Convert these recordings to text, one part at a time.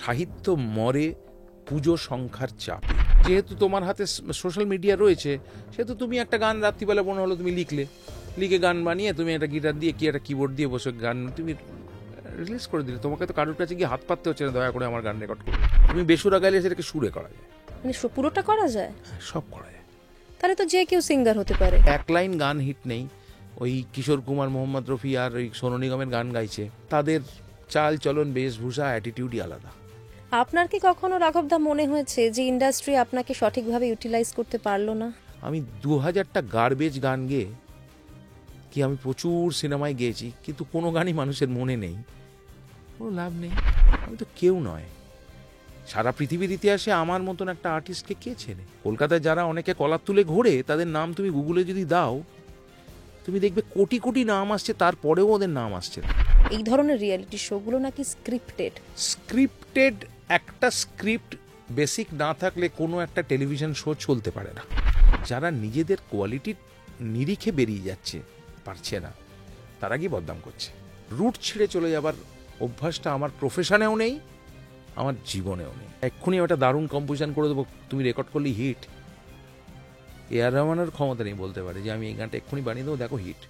সাহিত্য মরে পুজো সংখ্যার চাপে। যেহেতু তোমার হাতে সোশ্যাল মিডিয়া রয়েছে, সেহেতু তুমি একটা গান রাত্রিবেলা মনে হলো তুমি লিখে গান বানিয়ে তুমি একটা গিটার দিয়ে কি একটা কিবোর্ড দিয়ে বসে গান তুমি রিলিজ করে দিলে। তোমাকে তো কারোর কাছে গিয়ে হাত পাততে হচ্ছে না, দয়া করে আমার গান রেকর্ড করো। তুমি বেসুরা গাইলে সেটাকে সুরে করা যায়, মানে পুরোটা করা যায়, সব করা যায়। তাহলে তো যে কেউ সিঙ্গার হতে পারে। এক লাইন গান হিট নেই, ওই কিশোর কুমার, মোহাম্মদ রফি আর ওই সোনু নিগমের গান গাইছে, তাদের চাল চলন বেশভূষা অ্যাটিটিউডই আলাদা। আপনার কি কখনো রাঘবদা মনে হয়েছে যে ইন্ডাস্ট্রি আপনাকে সঠিকভাবে ইউটিলাইজ করতে পারলো না? আমি 2000টা গার্বেজ গান গেয়ে কি আমি প্রচুর সিনেমায় গেয়েছি, কিন্তু কোনো গানই মানুষের মনে নেই, কোনো লাভ নেই। আমি তো কেউ নয়। সারা পৃথিবীর ইতিহাসে আমার মতন একটা আর্টিস্টকে কে চেনে? কলকাতায় যারা অনেকে কলার তুলে ঘোরে, তাদের নাম তুমি গুগলে যদি দাও, তুমি দেখবে কোটি কোটি নাম আসছে, তারপরেও ওদের নাম আসছে না। এই ধরনের রিয়েলিটি শোগুলো নাকি স্ক্রিপ্টেড। একটা স্ক্রিপ্ট বেসিক না থাকলে কোনো একটা টেলিভিশন শো চলতে পারে না। যারা নিজেদের কোয়ালিটির নিরিখে বেরিয়ে যাচ্ছে, পারছে না, তারা কি বদনাম করছে। রুট ছিঁড়ে চলে যাবার অভ্যাসটা আমার প্রফেশনেও নেই, আমার জীবনেও নেই। এক্ষুনি একটা দারুণ কম্পোজিশন করে দেবো, তুমি রেকর্ড করলে হিট। এআর রহমানের ক্ষমতা নেই বলতে পারে যে আমি এই গানটা এক্ষুনি বানিয়ে দেবো, দেখো হিট।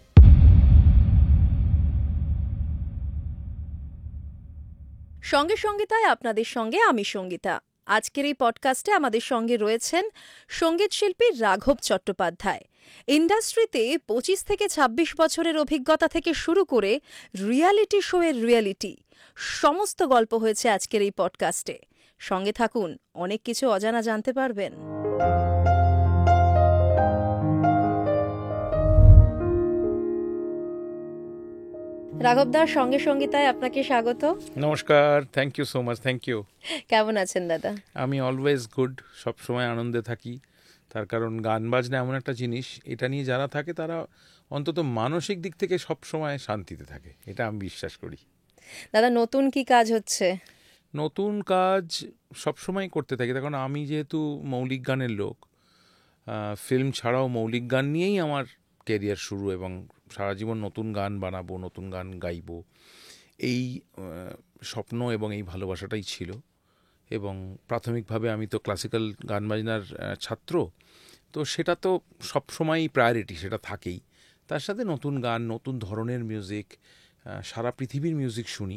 সঙ্গে সঙ্গীতায় আপনাদের সঙ্গে আমি সঙ্গীতা। আজকের এই পডকাস্টে আমাদের সঙ্গে রয়েছেন সঙ্গীত শিল্পী রাঘব চট্টোপাধ্যায়। ইন্ডাস্ট্রিতে 25 থেকে 26 বছরের অভিজ্ঞতা থেকে শুরু করে রিয়ালিটি শোয়ের রিয়ালিটি সমস্ত গল্প হয়েছে আজকের এই পডকাস্টে। সঙ্গে থাকুন, অনেক কিছু অজানা জানতে পারবেন। রাঘবদার সঙ্গে সঙ্গীতায় আপনাকে স্বাগত। নমস্কার, thank you so much. Thank you. কেমন আছেন দাদা? আমি অলওয়েজ গুড, সবসময় আনন্দে থাকি। তার কারণ গান বাজনা এমন একটা জিনিস, এটা নিয়ে যারা থাকে তারা অন্তত মানসিক দিক থেকে সবসময় শান্তিতে থাকে, এটা আমি বিশ্বাস করি। দাদা, নতুন কি কাজ হচ্ছে? নতুন কাজ সবসময় করতে থাকি। দেখুন, আমি যেহেতু মৌলিক গানের লোক, ফিল্ম ছাড়াও মৌলিক গান নিয়েই আমার ক্যারিয়ার শুরু, এবং সারা জীবন নতুন গান বানাবো, নতুন গান গাইবো, এই স্বপ্ন এবং এই ভালোবাসাটাই ছিল। এবং প্রাথমিকভাবে আমি তো ক্লাসিক্যাল গান বাজনার ছাত্র, তো সেটা তো সবসময়ই প্রায়োরিটি, সেটা থাকেই। তার সাথে নতুন গান, নতুন ধরনের মিউজিক, সারা পৃথিবীর মিউজিক শুনি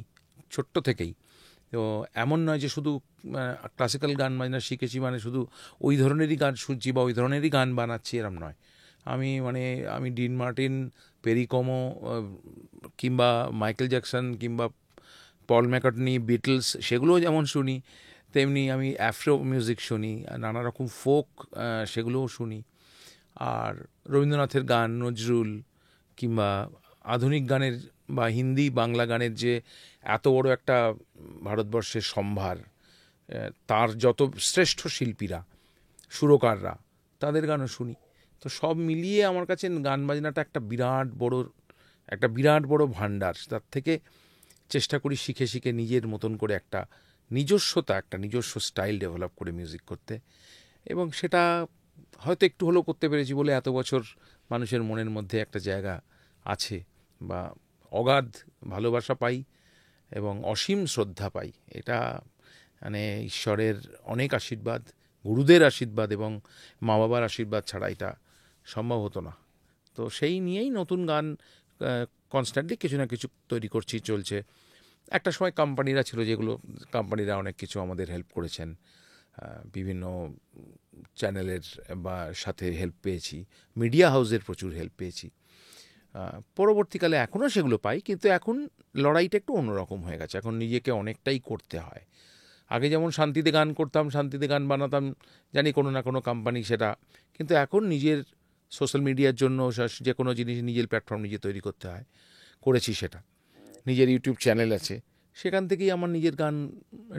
ছোট্ট থেকেই। তো এমন নয় যে শুধু ক্লাসিক্যাল গান বাজনা শিখেছি মানে শুধু ওই ধরনেরই গান শুনছি বা ওই ধরনেরই গান বানাচ্ছি, এরম নয়। আমি ডিন মার্টিন, পেরি কোমো, কিংবা মাইকেল জ্যাকসন, কিংবা পল ম্যাকার্টনি, বিটলস, সেগুলোও যেমন শুনি, তেমনি আমি অ্যাফ্রো মিউজিক শুনি, নানা রকম ফোক সেগুলোও শুনি। আর রবীন্দ্রনাথের গান, নজরুল, কিংবা আধুনিক গানের বা হিন্দি বাংলা গানের যে এত বড় একটা ভারতবর্ষের সম্ভার, তার যত শ্রেষ্ঠ শিল্পীরা, সুরকাররা, তাদের গানও শুনি। তো সব মিলিয়ে আমার কাছে গান বাজনাটা একটা বিরাট বড় ভান্ডার। তার থেকে চেষ্টা করি শিখে শিখে নিজের মতন করে একটা নিজস্ব স্টাইল ডেভেলপ করে মিউজিক করতে। এবং সেটা হয়তো একটু হলেও করতে পেরেছি বলে এত বছর মানুষের মনের মধ্যে একটা জায়গা আছে, বা অগাধ ভালোবাসা পাই এবং অসীম শ্রদ্ধা পাই। এটা মানে ঈশ্বরের অনেক আশীর্বাদ, গুরুদের আশীর্বাদ এবং মা বাবার আশীর্বাদ ছাড়া এটা সম্ভব হতো না। তো সেই নিয়েই নতুন গান কনস্ট্যান্টলি কিছু না কিছু তৈরি করছি, চলছে। একটা সময় কোম্পানিরা ছিল, যেগুলো কোম্পানিরা অনেক কিছু আমাদের হেল্প করেছেন, বিভিন্ন চ্যানেলের বা সাথে হেল্প পেয়েছি, মিডিয়া হাউসের প্রচুর হেল্প পেয়েছি। পরবর্তীকালে এখনও সেগুলো পাই, কিন্তু এখন লড়াইটা একটু অন্যরকম হয়ে গেছে। এখন নিজেকে অনেকটাই করতে হয়। আগে যেমন শান্তিতে গান করতাম, শান্তিতে গান বানাতাম, জানি কোনো না কোনো কোম্পানি সেটা, কিন্তু এখন নিজের সোশ্যাল মিডিয়ার জন্য যে কোনো জিনিস নিজের প্ল্যাটফর্ম নিজে তৈরি করতে হয়, করেছি সেটা। নিজের ইউটিউব চ্যানেল আছে, সেখান থেকেই আমার নিজের গান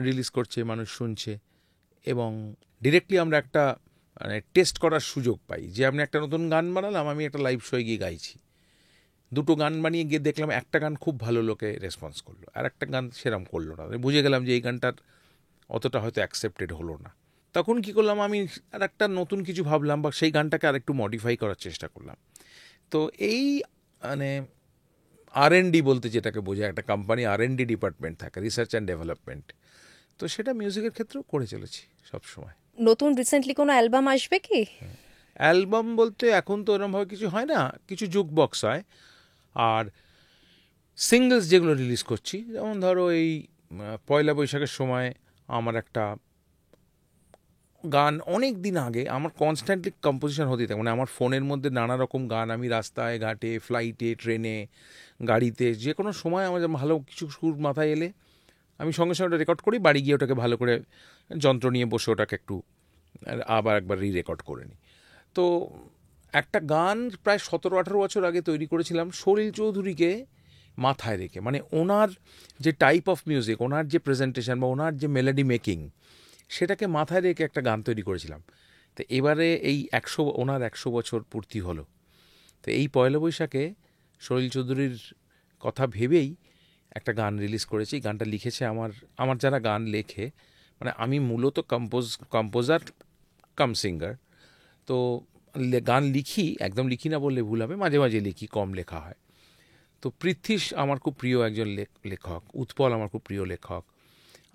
রিলিজ করছে, মানুষ শুনছে, এবং ডিরেক্টলি আমরা একটা টেস্ট করার সুযোগ পাই যে আমি একটা নতুন গান বানালাম, আমি একটা লাইভ শোয়ে গিয়ে গাইছি, দুটো গান বানিয়ে গিয়ে দেখলাম একটা গান খুব ভালো লোকে রেসপন্স করলো, আর একটা গান সেরম করলো না, বুঝে গেলাম যে এই গানটার অতটা হয়তো অ্যাকসেপ্টেড হলো না। তখন কি করলাম, আমি আর একটা নতুন কিছু ভাবলাম, বা সেই গানটাকে আর একটু মডিফাই করার চেষ্টা করলাম। তো এই R&D বলতে যেটাকে বোঝায়, একটা কোম্পানি R&D ডিপার্টমেন্ট থাকে, রিসার্চ অ্যান্ড ডেভেলপমেন্ট। তো সেটা মিউজিকের ক্ষেত্রেও করে চলেছি সবসময়। নতুন রিসেন্টলি কোনো অ্যালবাম আসবে কি? অ্যালবাম বলতে এখন তো ওরমভাবে কিছু হয় না, কিছু জুক বক্স হয়, আর সিঙ্গলস যেগুলো রিলিজ করছি, যেমন ধরো এই পয়লা বৈশাখের সময় আমার একটা গান অনেক দিন আগে আমার কনস্ট্যান্টলি কম্পোজিশন হতেই থাকে, মানে আমার ফোনের মধ্যে নানা রকম গান, আমি রাস্তায় ঘাটে, ফ্লাইটে, ট্রেনে, গাড়িতে, যে কোনো সময় আমার ভালো কিছু সুর মাথায় এলে আমি সঙ্গে সঙ্গে ওটা রেকর্ড করি, বাড়ি গিয়ে ওটাকে ভালো করে যন্ত্র নিয়ে বসে ওটাকে একটু আবার একবার রেকর্ড করে নিই। তো একটা গান প্রায় 17-18 বছর আগে তৈরি করেছিলাম সলিল চৌধুরীকে মাথায় রেখে, মানে ওনার যে টাইপ অফ মিউজিক, ওনার যে প্রেজেন্টেশন বা ওনার যে মেলোডি মেকিং, সেটাকে মাথায় রেখে একটা গান তৈরি করেছিলাম। তো এবারে এই ওনার 100 বছর পূর্তি হলো। তো এই পয়লা বৈশাখে সলিল চৌধুরীর কথা ভেবেই একটা গান রিলিজ করেছি। গানটা লিখেছে আমার যারা গান লেখে, মানে আমি মূলত কম্পোজার কাম সিঙ্গার, তো গান লিখি, একদম লিখি না বললে ভুল হবে, মাঝে মাঝে লিখি, কম লেখা হয়। তো পৃথ্বীশ আমার খুব প্রিয় একজন লেখক, উৎপল আমার খুব প্রিয় লেখক,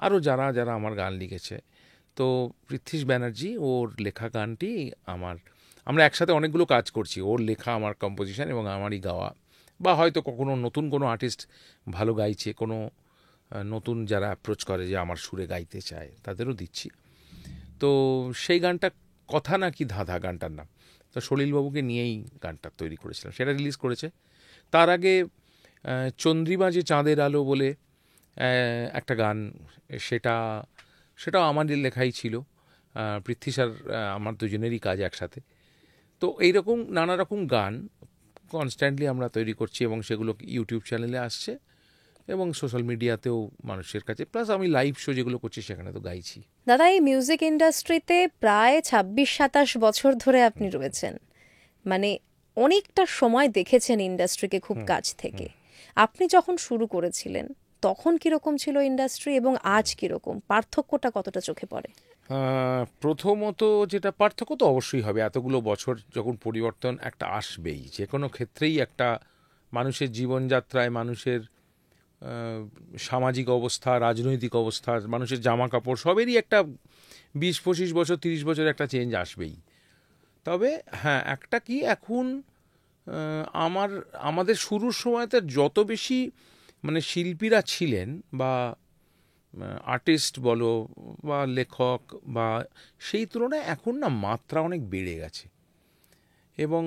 আরও যারা যারা আমার গান লিখেছে। তো পৃথ্বীশ ব্যানার্জি, ওর লেখা গানটি আমরা একসাথে অনেকগুলো কাজ করছি, ওর লেখা আমার কম্পোজিশন এবং আমারই গাওয়া, বা হয়তো কখনো নতুন কোনো আর্টিস্ট ভালো গাইছে, কোনো নতুন যারা অ্যাপ্রোচ করে যে আমার সুরে গাইতে চায়, তাদেরও দিচ্ছি। তো সেই গানটা কথা নাকি ধাঁধা গানটার নাম, তো সলিলবাবুকে নিয়েই গানটা তৈরি করেছিলাম, সেটা রিলিজ করেছে। তার আগে চন্দ্রিমা যে চাঁদের আলো বলে একটা গান, সেটাও আমাদের লেখাই ছিল, পৃথ্বীশ আর আমার দুজনেরই কাজ একসাথে। তো এইরকম নানা রকম গান কনস্ট্যান্টলি আমরা তৈরি করছি এবং সেগুলো ইউটিউব চ্যানেলে আসছে এবং সোশ্যাল মিডিয়াতেও মানুষের কাছে, প্লাস আমি লাইভ শো যেগুলো করছি সেখানে তো গাইছি। দাদা, এই মিউজিক ইন্ডাস্ট্রিতে প্রায় 26-27 বছর ধরে আপনি রয়েছেন, মানে অনেকটা সময় দেখেছেন ইন্ডাস্ট্রিকে খুব কাছ থেকে। আপনি যখন শুরু করেছিলেন তখন কিরকম ছিল ইন্ডাস্ট্রি এবং আজ কিরকম, পার্থক্যটা কতটা চোখে পড়ে? প্রথমত যেটা পার্থক্য তো অবশ্যই হবে, এতগুলো বছর যখন পরিবর্তন একটা আসবেই, যে কোনো ক্ষেত্রেই একটা মানুষের জীবনযাত্রায়, মানুষের সামাজিক অবস্থা, রাজনৈতিক অবস্থা, মানুষের জামা কাপড়, সবেরই একটা 20-25 বছর, 30 বছর একটা চেঞ্জ আসবেই। তবে হ্যাঁ, একটা কি এখন আমাদের শুরুর সময়তে যত বেশি মানে শিল্পীরা ছিলেন বা আর্টিস্ট বলো বা লেখক, বা সেই তুলনায় এখন না মাত্রা অনেক বেড়ে গেছে, এবং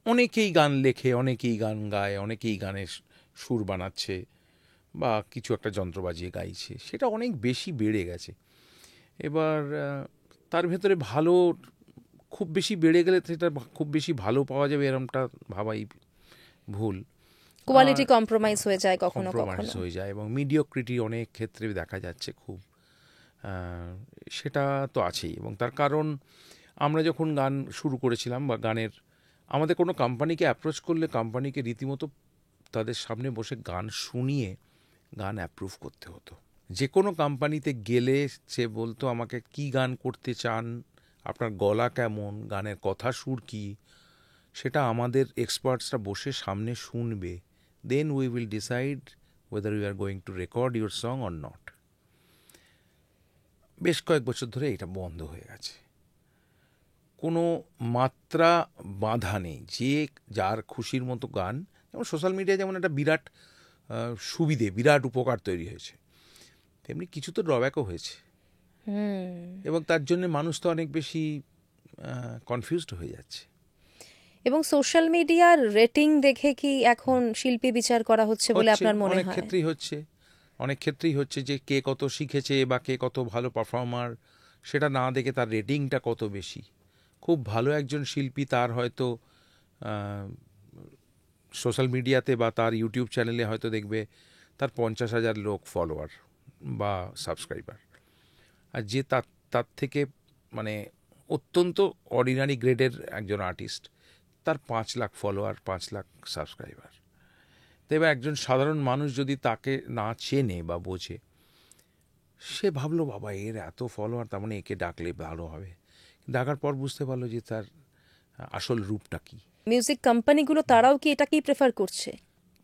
অনেকেই গান লেখে, অনেকেই গান গায়, অনেকেই গানের সুর বানাচ্ছে বা কিছু একটা যন্ত্র বাজিয়ে গাইছে, সেটা অনেক বেশি বেড়ে গেছে। এবার তার ভেতরে ভালো, খুব বেশি বেড়ে গেলে সেটা খুব বেশি ভালো পাওয়া যাবে এরমটা ভাবাই ভুল। কোয়ালিটি কম্প্রোমাইজ হয়ে যায় কখনো কম্প্রোমাইজ কখনো। হয়ে যায় এবং মিডিওক্রিটি অনেক ক্ষেত্রে দেখা যাচ্ছে খুব, সেটা তো আছেই। এবং তার কারণ আমরা যখন গান শুরু করেছিলাম বা গানের, আমাদের কোনো কোম্পানিকে অ্যাপ্রোচ করলে কোম্পানিকে রীতিমতো তাদের সামনে বসে গান শুনিয়ে গান অ্যাপ্রুভ করতে হতো। যে কোনো কোম্পানিতে গেলে সে বলতো আমাকে কি গান করতে চান, আপনার গলা কেমন, গানের কথা সুর কী, সেটা আমাদের এক্সপার্টসরা বসে সামনে শুনবে, then we will decide whether you are going to record your song or not. বেশ কয়েক বছর ধরে এটা বন্ধ হয়ে গেছে, কোনো মাত্রা বাঁধা নেই, যে যার খুশির মতো গান। যেমন সোশ্যাল মিডিয়া যেমন একটা বিরাট সুবিধে, বিরাট উপকার তৈরি হয়েছে, তেমনি কিছু তো ড্রব্যাকও হয়েছে, এবং তার জন্য মানুষ তো অনেক বেশি কনফিউজড হয়ে যাচ্ছে। এবং সোশ্যাল মিডিয়ার রেটিং দেখে কি এখন শিল্পী বিচার করা হচ্ছে বলে আপনার মনে হয়? অনেক ক্ষেত্রেই হচ্ছে যে কে কত শিখেছে বা কে কত ভালো পারফর্মার, সেটা না দেখে তার রেটিংটা কত বেশি। খুব ভালো একজন শিল্পী, তার হয়তো সোশ্যাল মিডিয়াতে বা তার ইউটিউব চ্যানেলে হয়তো দেখবে তার 50,000 লোক ফলোয়ার বা সাবস্ক্রাইবার, আর যে তার থেকে মানে অত্যন্ত অর্ডিনারি গ্রেডের একজন আর্টিস্ট, তার 5 লাখ ফলোয়ার, 5 লাখ সাবস্ক্রাইবার। তো এবার একজন সাধারণ মানুষ যদি তাকে না চেনে বা বোঝে, সে ভাবলো বাবা এর এত ফলোয়ার, তার মানে একে ডাকলে ভালো হবে। ডাকার পর বুঝতে পারলো যে তার আসল রূপটা কি। মিউজিক কোম্পানিগুলো তারাও কি এটাকেই প্রেফার করছে?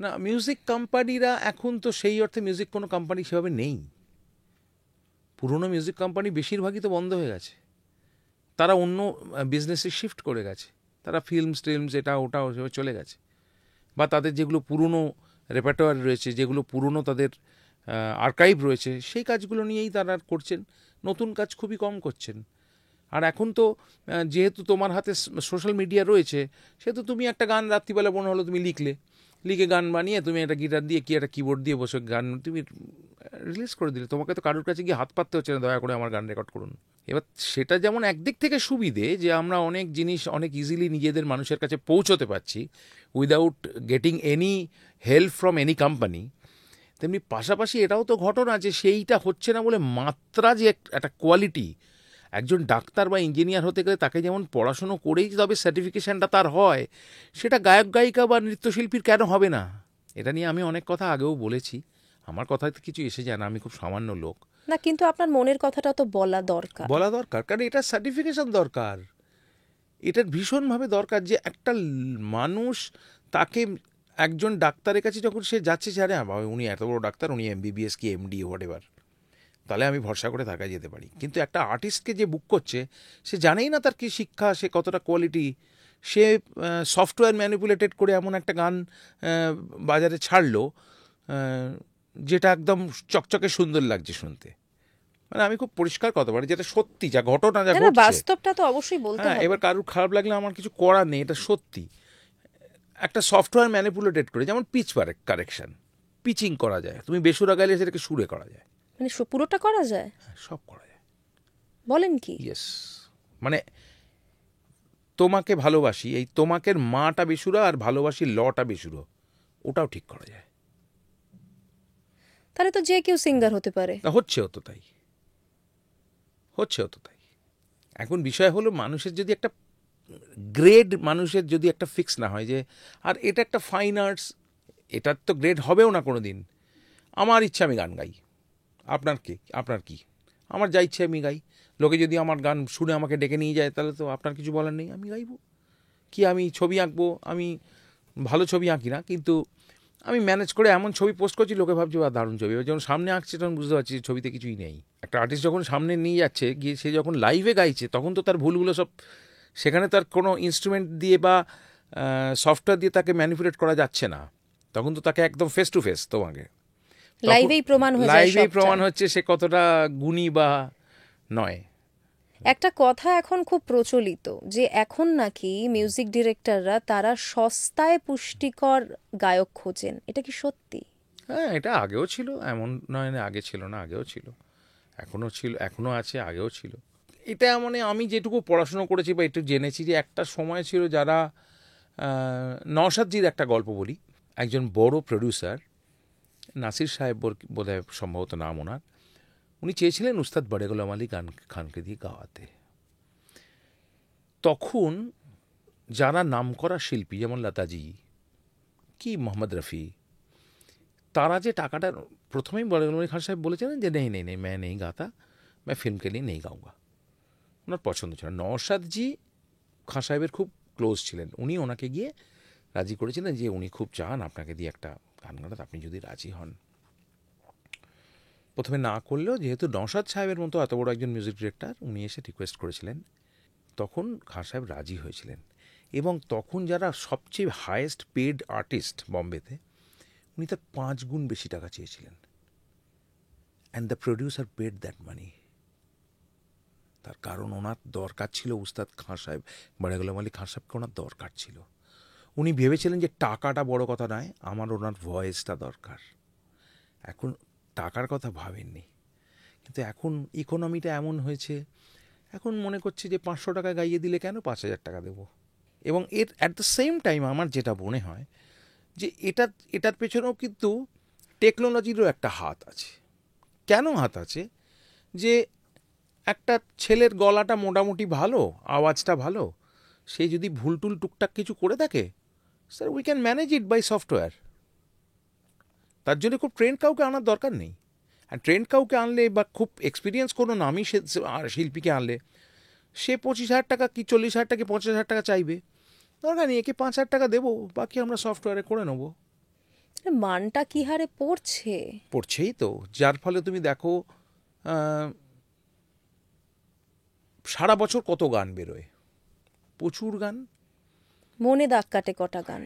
না, মিউজিক কোম্পানিরা এখন তো সেই অর্থে মিউজিক কোনো কোম্পানি সেভাবে নেই। পুরনো মিউজিক কোম্পানি বেশিরভাগই তো বন্ধ হয়ে গেছে, তারা অন্য বিজনেসে শিফট করে গেছে, তারা ফিল্মস টিলমস এটা ওটা ওসবে চলে গেছে, বা তাদের যেগুলো পুরনো রেপার্টোয়ার রয়েছে, যেগুলো পুরনো তাদের আর্কাইভ রয়েছে, সেই কাজগুলো নিয়েই তারা করছেন, নতুন কাজ খুবই কম করছেন। আর এখন তো যেহেতু তোমার হাতে সোশ্যাল মিডিয়া রয়েছে, সেহেতু তুমি একটা গান রাত্রিবেলা মনে হলো তুমি লিখে গান বানিয়ে তুমি একটা গিটার দিয়ে কি একটা কিবোর্ড দিয়ে বসে গান তুমি রিলিজ করে দিলে। তোমাকে তো কারোর কাছে গিয়ে হাত পাততে হচ্ছে না, দয়া করে আমার গান রেকর্ড করুন। এবার সেটা যেমন একদিক থেকে সুবিধে যে আমরা অনেক জিনিস অনেক ইজিলি নিজেদের মানুষের কাছে পৌঁছতে পারছি without getting any help from any company, তেমনি পাশাপাশি এটাও তো ঘটনা যে সেইটা হচ্ছে না বলে মাত্রা যে একটা কোয়ালিটি, একজন ডাক্তার বা ইঞ্জিনিয়ার হতে গেলে তাকে যেমন পড়াশুনো করেই তবে সার্টিফিকেশানটা তার হয়, সেটা গায়ক গায়িকা বা নৃত্যশিল্পীর কেন হবে না? এটা নিয়ে আমি অনেক কথা আগেও বলেছি, আমার কথাতে কিছু এসে যায় না, আমি খুব সামান্য লোক। না, কিন্তু আপনার মনের কথাটা তো বলা দরকার। কারণ এটার সার্টিফিকেশন দরকার, এটার ভীষণভাবে দরকার যে একটা মানুষ তাকে একজন ডাক্তারের কাছে যখন সে যাচ্ছে, যে আরে উনি এত বড় ডাক্তার, উনি MBBS কি MD হোয়াট এভার, তাহলে আমি ভরসা করে থাকা যেতে পারি। কিন্তু একটা আর্টিস্টকে যে বুক করছে, সে জানেই না তার কি শিক্ষা, সে কতটা কোয়ালিটি, সে সফটওয়্যার ম্যানিপুলেটেড করে এমন একটা গান বাজারে ছাড়লো যেটা একদম চকচকে সুন্দর লাগছে শুনতে। মানে আমি খুব পরিষ্কার কথা বলি, যেটা সত্যি, যা ঘটনা, যা ঘটছে, বাস্তবটা তো অবশ্যই বলতে হবে। এবার কারুর খারাপ লাগলে আমার কিছু করার নেই, এটা সত্যি। একটা সফটওয়্যার ম্যানিপুলেটেড করে, যেমন পিচ কারেকশন, পিচিং করা যায়, তুমি বেসুরা গাইলে সেটাকে সুরে করা যায়, মানে পুরোটা করা যায়, সব করা যায়। বলেন কি? ইয়েস, মানে তোমাকে ভালোবাসি, এই তোমাকের মাটা বেসুরা আর ভালোবাসি লটা বেসুরো, ওটাও ঠিক করা যায়। তাহলে তো যে কেউ সিঙ্গার হতে পারে। হচ্ছেও তো তাই। এখন বিষয় হলো মানুষের যদি একটা গ্রেড, মানুষের যদি একটা ফিক্স না হয় যে আর এটা একটা ফাইন আর্টস, এটার তো গ্রেড হবেও না কোনো দিন। আমার ইচ্ছা আমি গান গাই, আপনার কি? আমার যা ইচ্ছে আমি গাই। লোকে যদি আমার গান শুনে আমাকে ডেকে নিয়ে যায়, তাহলে তো আপনার কিছু বলার নেই, আমি গাইবো। কি আমি ছবি আঁকবো, আমি ভালো ছবি আঁকি না, কিন্তু আমি ম্যানেজ করে এমন ছবি পোস্ট করছি, লোকে ভাবছে বা দারুণ ছবি। যখন সামনে আঁকছে তখন বুঝতে পারছি ছবিতে কিছুই নেই। একটা আর্টিস্ট যখন সামনে নিয়ে যাচ্ছে গিয়ে, সে যখন লাইভে গাইছে, তখন তো তার ভুলগুলো সব, সেখানে তার কোনো ইনস্ট্রুমেন্ট দিয়ে বা সফটওয়্যার দিয়ে তাকে ম্যানিপুলেট করা যাচ্ছে না, তখন তো তাকে একদম ফেস টু ফেস তোমাকে লাইভেই প্রমাণ হচ্ছে সে কতটা গুণী বা নয়। একটা কথা এখন খুব প্রচলিত যে এখন নাকি মিউজিক ডিরেক্টররা তারা সস্তায় পুষ্টিকর গায়ক খোঁজেন, এটা কি সত্যি? হ্যাঁ, এটা আগেও ছিল, এমন নয় না আগে ছিল না, আগেও ছিল, এখনো আছে, আগেও ছিল। এটা মানে আমি যেটুকু পড়াশুনো করেছি বা একটু জেনেছি, যে একটা সময় ছিল যারা নওশাদজির একটা গল্প বলি, একজন বড় প্রডিউসার, নাসির সাহেব বোধহয় সম্ভবত নাম ওনার, উনি চেয়েছিলেন উস্তাদ বড়ে গোলাম আলী খানকে দিয়ে গাওয়াতে। তখন যারা নামকরা শিল্পী, যেমন লতাজি কি মোহাম্মদ রফি, তারা যে টাকাটা প্রথমেই বড়ে গোলাম আলী খান সাহেব বলেছিলেন যে নেই নেই নেই, मैं नहीं गाता, मैं फिल्म के लिए नहीं गाऊंगा। ওনার পছন্দ ছিল। নওশাদজি খান সাহেবের খুব ক্লোজ ছিলেন, উনি ওনাকে গিয়ে রাজি করেছিলেন যে উনি খুব চান আপনাকে দিয়ে একটা গান গানাতে, আপনি যদি রাজি হন। প্রথমে না করলেও, যেহেতু নওশাদ সাহেবের মতো এত বড় একজন মিউজিক ডিরেক্টর, উনি এসে রিকোয়েস্ট করেছিলেন, তখন খান সাহেব রাজি হয়েছিলেন। এবং তখন যারা সবচেয়ে হায়েস্ট পেড আর্টিস্ট বম্বেতে, উনি তার 5 গুণ বেশি টাকা চেয়েছিলেন, and the producer paid that money. তার কারণ ওনার দরকার ছিল, উস্তাদ খান সাহেব, বড়ে গোলাম আলী খান সাহেবকে ওনার দরকার ছিল। উনি ভেবেছিলেন যে টাকাটা বড় কথা নয়, আমার ওনার ভয়েসটা দরকার। এখন টাকার কথা ভাবেননি, কিন্তু এখন ইকোনমিটা এমন হয়েছে, এখন মনে করছে যে 500 টাকা গাইয়ে দিলে কেন 5000 টাকা দেবো। এবং এর অ্যাট দ্য সেম টাইম আমার যেটা মনে হয় যে এটার পেছনেও কিন্তু টেকনোলজিরও একটা হাত আছে। কেন হাত আছে? যে একটা ছেলের গলাটা মোটামুটি ভালো, আওয়াজটা ভালো, সে যদি ভুলটুল টুকটাক কিছু করে থাকে, sir we can manage it by software. তার জন্য খুব ট্রেন্ড কাউকে আনার দরকার নেই। আর ট্রেন্ড কাউকে আনলে বা খুব এক্সপিরিয়েন্স কোনো নামী শিল্পীকে আনলে, সে 25,000 টাকা কি 40,000 টাকা 50,000 টাকা চাইবে, দরকার নেই, একে 5,000 টাকা দেবো, বাকি আমরা সফটওয়্যারে করে নেবো। মানটা কি হারে পড়ছে। পড়ছেই তো, যার ফলে তুমি দেখো সারা বছর কত গান বেরোয়, প্রচুর গান। মনে দাগ কাটে কটা গান।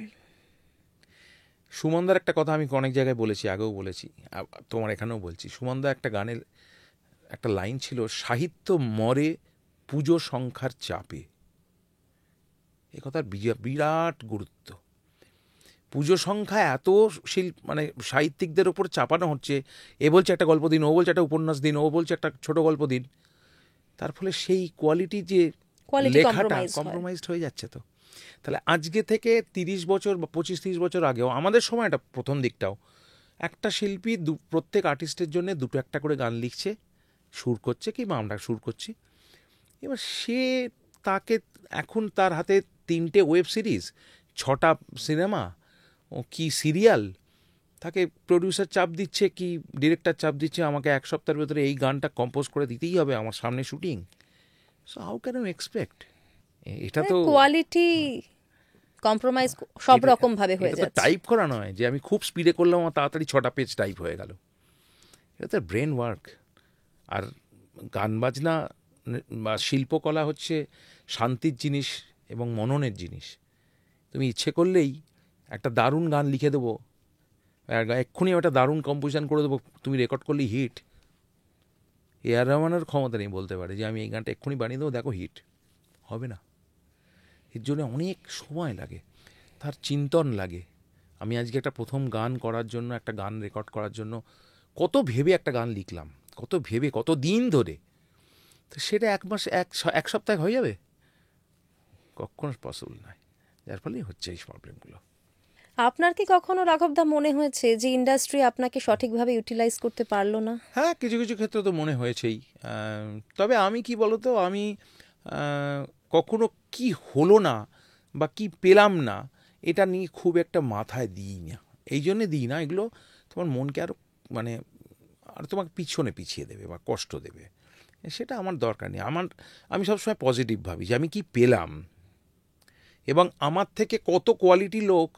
সুমনদার একটা কথা আমি অনেক জায়গায় বলেছি, আগেও বলেছি, তোমার এখানেও বলছি। সুমনদা একটা গানের একটা লাইন ছিল, সাহিত্য মরে পুজো সংখ্যার চাপে। এ কথার বিরাট গুরুত্ব। পুজো সংখ্যা এত মানে সাহিত্যিকদের ওপর চাপানো হচ্ছে, এ বলছে একটা গল্প দিন, ও বলছে একটা উপন্যাস দিন, ও বলছে একটা ছোট গল্প দিন। তার ফলে সেই কোয়ালিটি যে লেখাটা কম্প্রোমাইজড হয়ে যাচ্ছে। তো তাহলে আজকে থেকে 30 বছর বা 25-30 বছর আগেও আমাদের সময়টা প্রথম দিকটাও একটা শিল্পী প্রত্যেক আর্টিস্টের জন্য দুটো একটা করে গান লিখছে, সুর করছে, কিংবা আমরা সুর করছি। এবার তাকে এখন তার হাতে 3টে ওয়েব সিরিজ, 6টা সিনেমা, ও কি সিরিয়াল, তাকে প্রডিউসার চাপ দিচ্ছে কি ডিরেক্টর চাপ দিচ্ছে, আমাকে 1 সপ্তাহের ভেতরে এই গানটা কম্পোজ করে দিতেই হবে, আমার সামনে shooting. So how can you expect? এটা তো কোয়ালিটি কম্প্রোমাইজ সব রকম ভাবে হয়ে যাচ্ছে। টাইপ করা নয় যে আমি খুব স্পিডে করলাম, আমার তাড়াতাড়ি 6টা পেজ টাইপ হয়ে গেল। এটা তো ব্রেন ওয়ার্ক। আর গান বাজনা বা শিল্পকলা হচ্ছে শান্তির জিনিস এবং মননের জিনিস। তুমি ইচ্ছে করলেই একটা দারুণ গান লিখে দেবো, এক্ষুনি একটা দারুণ কম্পোজিশন করে দেবো, তুমি রেকর্ড করলেই হিট। এআর রহমানের ক্ষমতা নেই বলতে পারে যে আমি এই গানটা এক্ষুনি বানিয়ে দেবো, দেখো হিট হবে না। এর জন্য অনেক সময় লাগে, তার চিন্তন লাগে। আমি আজকে একটা প্রথম গান করার জন্য, একটা গান রেকর্ড করার জন্য কত ভেবে একটা গান লিখলাম, কত ভেবে, কত দিন ধরে। তো সেটা 1 মাস, এক সপ্তাহে হয়ে যাবে? কখনো পসিবল নয়। যার ফলেই হচ্ছে এই প্রবলেমগুলো। আপনার কি কখনো রাঘবদা মনে হয়েছে যে ইন্ডাস্ট্রি আপনাকে সঠিকভাবে ইউটিলাইজ করতে পারলো না? হ্যাঁ, কিছু কিছু ক্ষেত্রে তো মনে হয়েছেই। তবে আমি কি বলতো, আমি কখনো কি হলো না বা কি পেলাম না এটা নিয়ে খুব একটা মাথায় দিই না। এই জন্যে দিই না, এগুলো তোমার মনকে আরও মানে আর তোমাকে পিছিয়ে দেবে বা কষ্ট দেবে, সেটা আমার দরকার নেই। আমি সবসময় পজিটিভ ভাবি যে আমি কি পেলাম, এবং আমার থেকে কত কোয়ালিটি লোক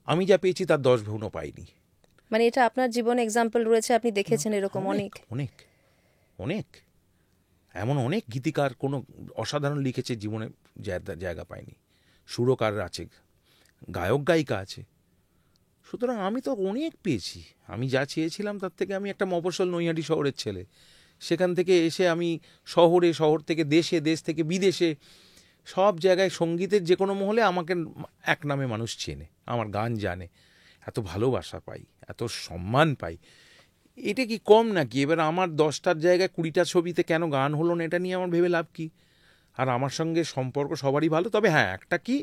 আমি যা পেয়েছি তার 10 গুণও পাইনি। মানে এটা আপনার জীবনে এক্সাম্পল রয়েছে, আপনি দেখেছেন এরকম অনেক অনেক অনেক এমন অনেক গীতিকার কোনো অসাধারণ লিখেছে, জীবনে জায়গা পায়নি। সুরকার আছে, গায়ক গায়িকা আছে। সুতরাং আমি তো অনেক পেয়েছি। আমি যা চেয়েছিলাম তার থেকে, আমি একটা মফস্বল নৈহাটি শহরের ছেলে, সেখান থেকে এসে আমি শহর থেকে দেশে, দেশ থেকে বিদেশে, সব জায়গায় সঙ্গীতের যে কোনো মহলে আমাকে এক নামে মানুষ চেনে, আমার গান জানে, এত ভালোবাসা পাই, এত সম্মান পাই। এটা কি কম নাকি? এবার আমার 10টার জায়গায় 20টা ছবিতে কেন গান হলো না, এটা নিয়ে আমার ভেবে লাভ কি? আর আমার সঙ্গে সম্পর্ক সবারই ভালো। তবে হ্যাঁ, একটা কি,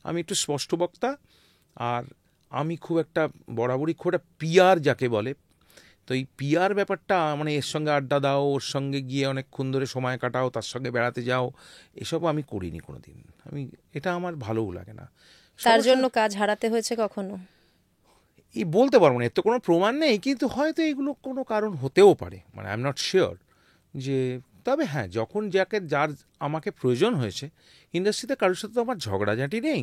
আমি একটু স্পষ্ট বক্তা, আর আমি খুব একটা বরাবরই খুব একটা পিয়ার যাকে বলে, তো এই পিয়ার ব্যাপারটা, মানে এর সঙ্গে আড্ডা দাও, ওর সঙ্গে গিয়ে অনেকক্ষণ ধরে সময় কাটাও, তার সঙ্গে বেড়াতে যাও, এসব আমি করিনি কোনো দিন। এটা আমার ভালোও লাগে না। তার জন্য কাজ হারাতে হয়েছে কখনো? এই বলতে পারবো না, এর তো কোনো প্রমাণ নেই, কিন্তু হয়তো এগুলো কোনো কারণ হতেও পারে, মানে আই এম নট শিওর যে। তবে হ্যাঁ, যখন যার আমাকে প্রয়োজন হয়েছে, ইন্ডাস্ট্রিতে কারোর সাথে তো আমার ঝগড়াঝাঁটি নেই,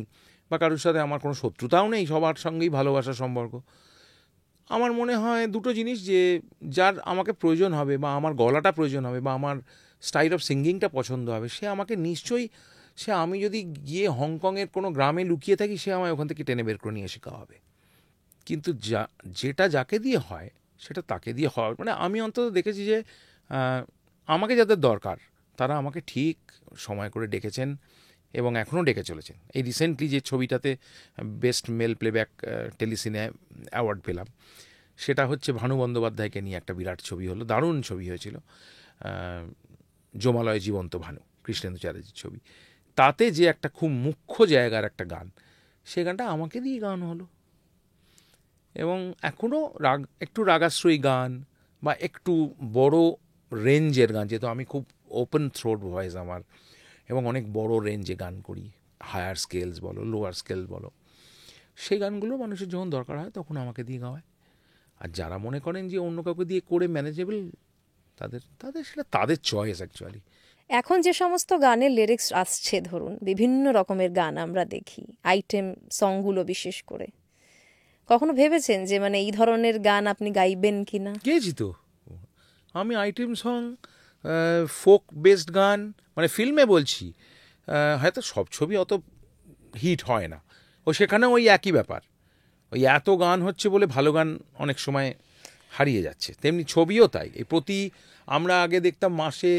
বা কারোর সাথে আমার কোনো শত্রুতাও নেই, সবার সঙ্গেই ভালোবাসার সম্পর্ক। আমার মনে হয় দুটো জিনিস, যে যার আমাকে প্রয়োজন হবে, বা আমার গলাটা প্রয়োজন হবে, বা আমার স্টাইল অফ সিঙ্গিংটা পছন্দ হবে, সে আমাকে নিশ্চয়ই, আমি যদি গিয়ে হংকংয়ের কোনো গ্রামে লুকিয়ে থাকি, সে আমায় ওখান থেকে টেনে বের করে নিয়ে শেখা হবে। কিন্তু যেটা যাকে দিয়ে হয় সেটা তাকে দিয়ে হয়। মানে আমি অন্তত দেখেছি যে আমাকে যাদের দরকার তারা আমাকে ঠিক সময় করে ডেকেছেন, এবং এখনও ডেকে চলেছেন। এই রিসেন্টলি যে ছবিটাতে best mail playback telecine award পেলাম, সেটা হচ্ছে ভানু বন্দ্যোপাধ্যায়কে নিয়ে একটা বিরাট ছবি হলো, দারুণ ছবি হয়েছিল, জমালয় জীবন্ত ভানু, কৃষ্ণেন্দু চ্যাটার্জির ছবি। তাতে যে একটা খুব মুখ্য জায়গার একটা গান, সে গানটা আমাকে দিয়ে গান হলো। এবং এখনও একটু রাগাশ্রয়ী গান, বা একটু বড় রেঞ্জের গান, যেহেতু আমি খুব ওপেন থ্রোট ভয়েস আমার, এবং অনেক বড় রেঞ্জে গান করি, হায়ার স্কেলস বলো, লোয়ার স্কেল বলো, সেই গানগুলো মানুষের যখন দরকার হয় তখন আমাকে দিয়ে গাওয়ায়। আর যারা মনে করেন যে অন্য কাউকে দিয়ে করে ম্যানেজেবল, সেটা তাদের চয়েস অ্যাকচুয়ালি। এখন যে সমস্ত গানের লিরিক্স আসছে, ধরুন বিভিন্ন রকমের গান আমরা দেখি, আইটেম সংগুলো বিশেষ করে, কখনো ভেবেছেন যে মানে এই ধরনের গান আপনি গাইবেন কিনা? গেয়েছি তো আমি আইটেম সং, ফোক বেসড গান, মানে ফিল্মে বলছি। হয়তো সব ছবি অত হিট হয় না, সেখানে ওই একই ব্যাপার, ওই এত গান হচ্ছে বলে ভালো গান অনেক সময় হারিয়ে যাচ্ছে। তেমনি ছবিও তাই, আমরা আগে দেখতাম মাসে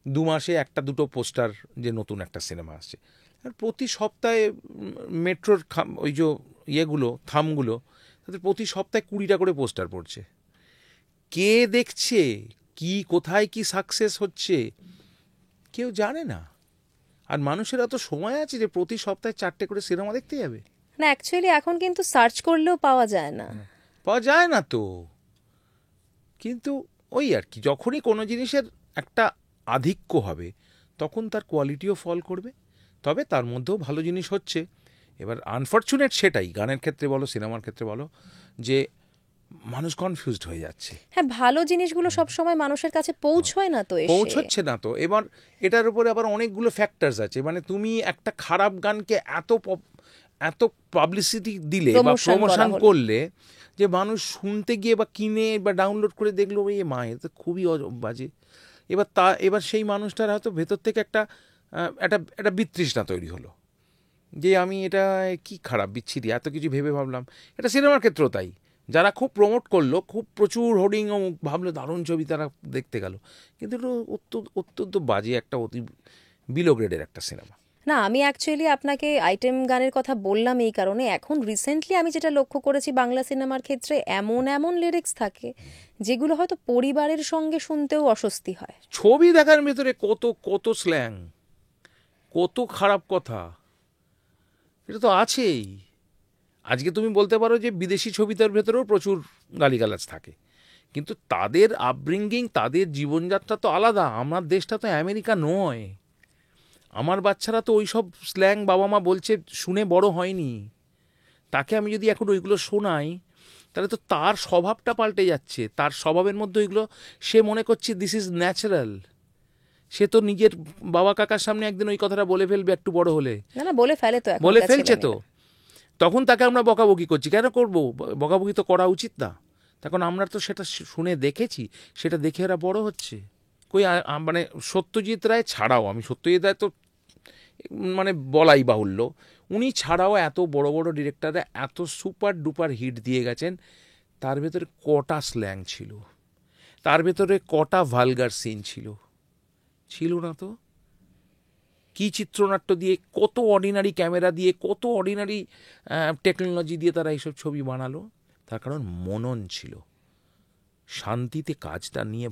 2 মাসে একটা দুটো পোস্টার যে নতুন একটা সিনেমা আসছে, আর প্রতি সপ্তাহে মেট্রোর ওই যে ইয়েগুলো থামগুলো, তাদের প্রতি সপ্তাহে 20টা করে পোস্টার পড়ছে। কে দেখছে, কি কোথায় কি সাকসেস হচ্ছে কেউ জানে না। আর মানুষের এত সময় আছে যে প্রতি সপ্তাহে 4টে করে সিনেমা দেখতে যাবে? না, অ্যাকচুয়ালি এখন কিন্তু সার্চ করলেও পাওয়া যায় না। পাওয়া যায় না তো। কিন্তু ওই আর কি, যখনই কোনো জিনিসের একটা আধিক্য হবে তখন তার কোয়ালিটিও ফল করবে। তবে তার মধ্যেও ভালো জিনিস হচ্ছে। এবার আনফর্চুনেট সেটাই, গানের ক্ষেত্রে বলো সিনেমার ক্ষেত্রে বলো, যে মানুষ কনফিউজড হয়ে যাচ্ছে। হ্যাঁ, ভালো জিনিসগুলো সব সময় মানুষের কাছে পৌঁছয় না তো, পৌঁছচ্ছে না তো। এবার এটার উপরে আবার অনেকগুলো ফ্যাক্টরস আছে, মানে তুমি একটা খারাপ গানকে এত পাবলিসিটি দিলে বা প্রমোশন করলে যে মানুষ শুনতে গিয়ে বা কিনে বা ডাউনলোড করে দেখলো এই মায়ের তো খুবই বাজে। এবার সেই মানুষটার হয়তো ভেতর থেকে একটা বিতৃষ্ণা তৈরি হলো যে আমি এটা কি খারাপ বিচ্ছিরি এত কিছু ভেবে ভাবলাম। এটা সিনেমার ক্ষেত্রেও তাই, যারা খুব প্রমোট করলো, খুব প্রচুর হোর্ডিং ও ভাবলো দারুণ ছবি, তারা দেখতে গেল, কিন্তু অত্যন্ত বাজে একটা অতি বিলো গ্রেডের একটা সিনেমা। না, আমি অ্যাকচুয়ালি আপনাকে আইটেম গানের কথা বললাম এই কারণে, এখন রিসেন্টলি আমি যেটা লক্ষ্য করেছি বাংলা সিনেমার ক্ষেত্রে, এমন এমন লিরিক্স থাকে যেগুলো হয়তো পরিবারের সঙ্গে শুনতেও অস্বস্তি হয়। ছবি দেখার ভেতরে কত কত স্ল্যাং, কত খারাপ কথা, এটা তো আছেই। আজকে তুমি বলতে পারো যে বিদেশি ছবিটার ভেতরেও প্রচুর গালিগালাজ থাকে, কিন্তু তাদের আপব্রিঙ্গিং, তাদের জীবনযাত্রা তো আলাদা। আমার দেশটা তো আমেরিকা নয়। আমার বাচ্চারা তো ওই সব স্ল্যাং বাবা মা বলছে শুনে বড় হয়নি। তাকে আমি যদি এখন ওইগুলো শোনাই, তাহলে তো তার স্বভাবটা পাল্টে যাচ্ছে। তার স্বভাবের মধ্যে ওইগুলো সে মনে করছে দিস ইজ ন্যাচারাল। সে তো নিজের বাবা কাকার সামনে একদিন ওই কথাটা বলে ফেলবে একটু বড় হলে। না, বলে ফেলে তো, বলে ফেলছে তো। তখন তাকে আমরা বকাবকি করছি, কেন করবো? বকাবকি তো করা উচিত না। তখন আমরা তো সেটা শুনে দেখেছি, সেটা দেখে এরা বড় হচ্ছে। মানে সত্যজিৎ রায় ছাড়াও, আমি সত্যজিৎ রায় তো মানে বলাই বাহুল্য, উনি ছাড়াও এত বড় বড় ডিরেক্টররা এত সুপার ডুপার হিট দিয়ে গেছেন, তার ভেতরে কটা স্ল্যাং ছিল, তার ভেতরে কটা ভালগার সিন ছিল না তো? কি চিত্রনাট্য দিয়ে, কত অর্ডিনারি ক্যামেরা দিয়ে, কত অর্ডিনারি টেকনোলজি দিয়ে তারা এইসব ছবি বানালো। তার কারণ মনন ছিল, শান্তিতে কাজটা নিয়ে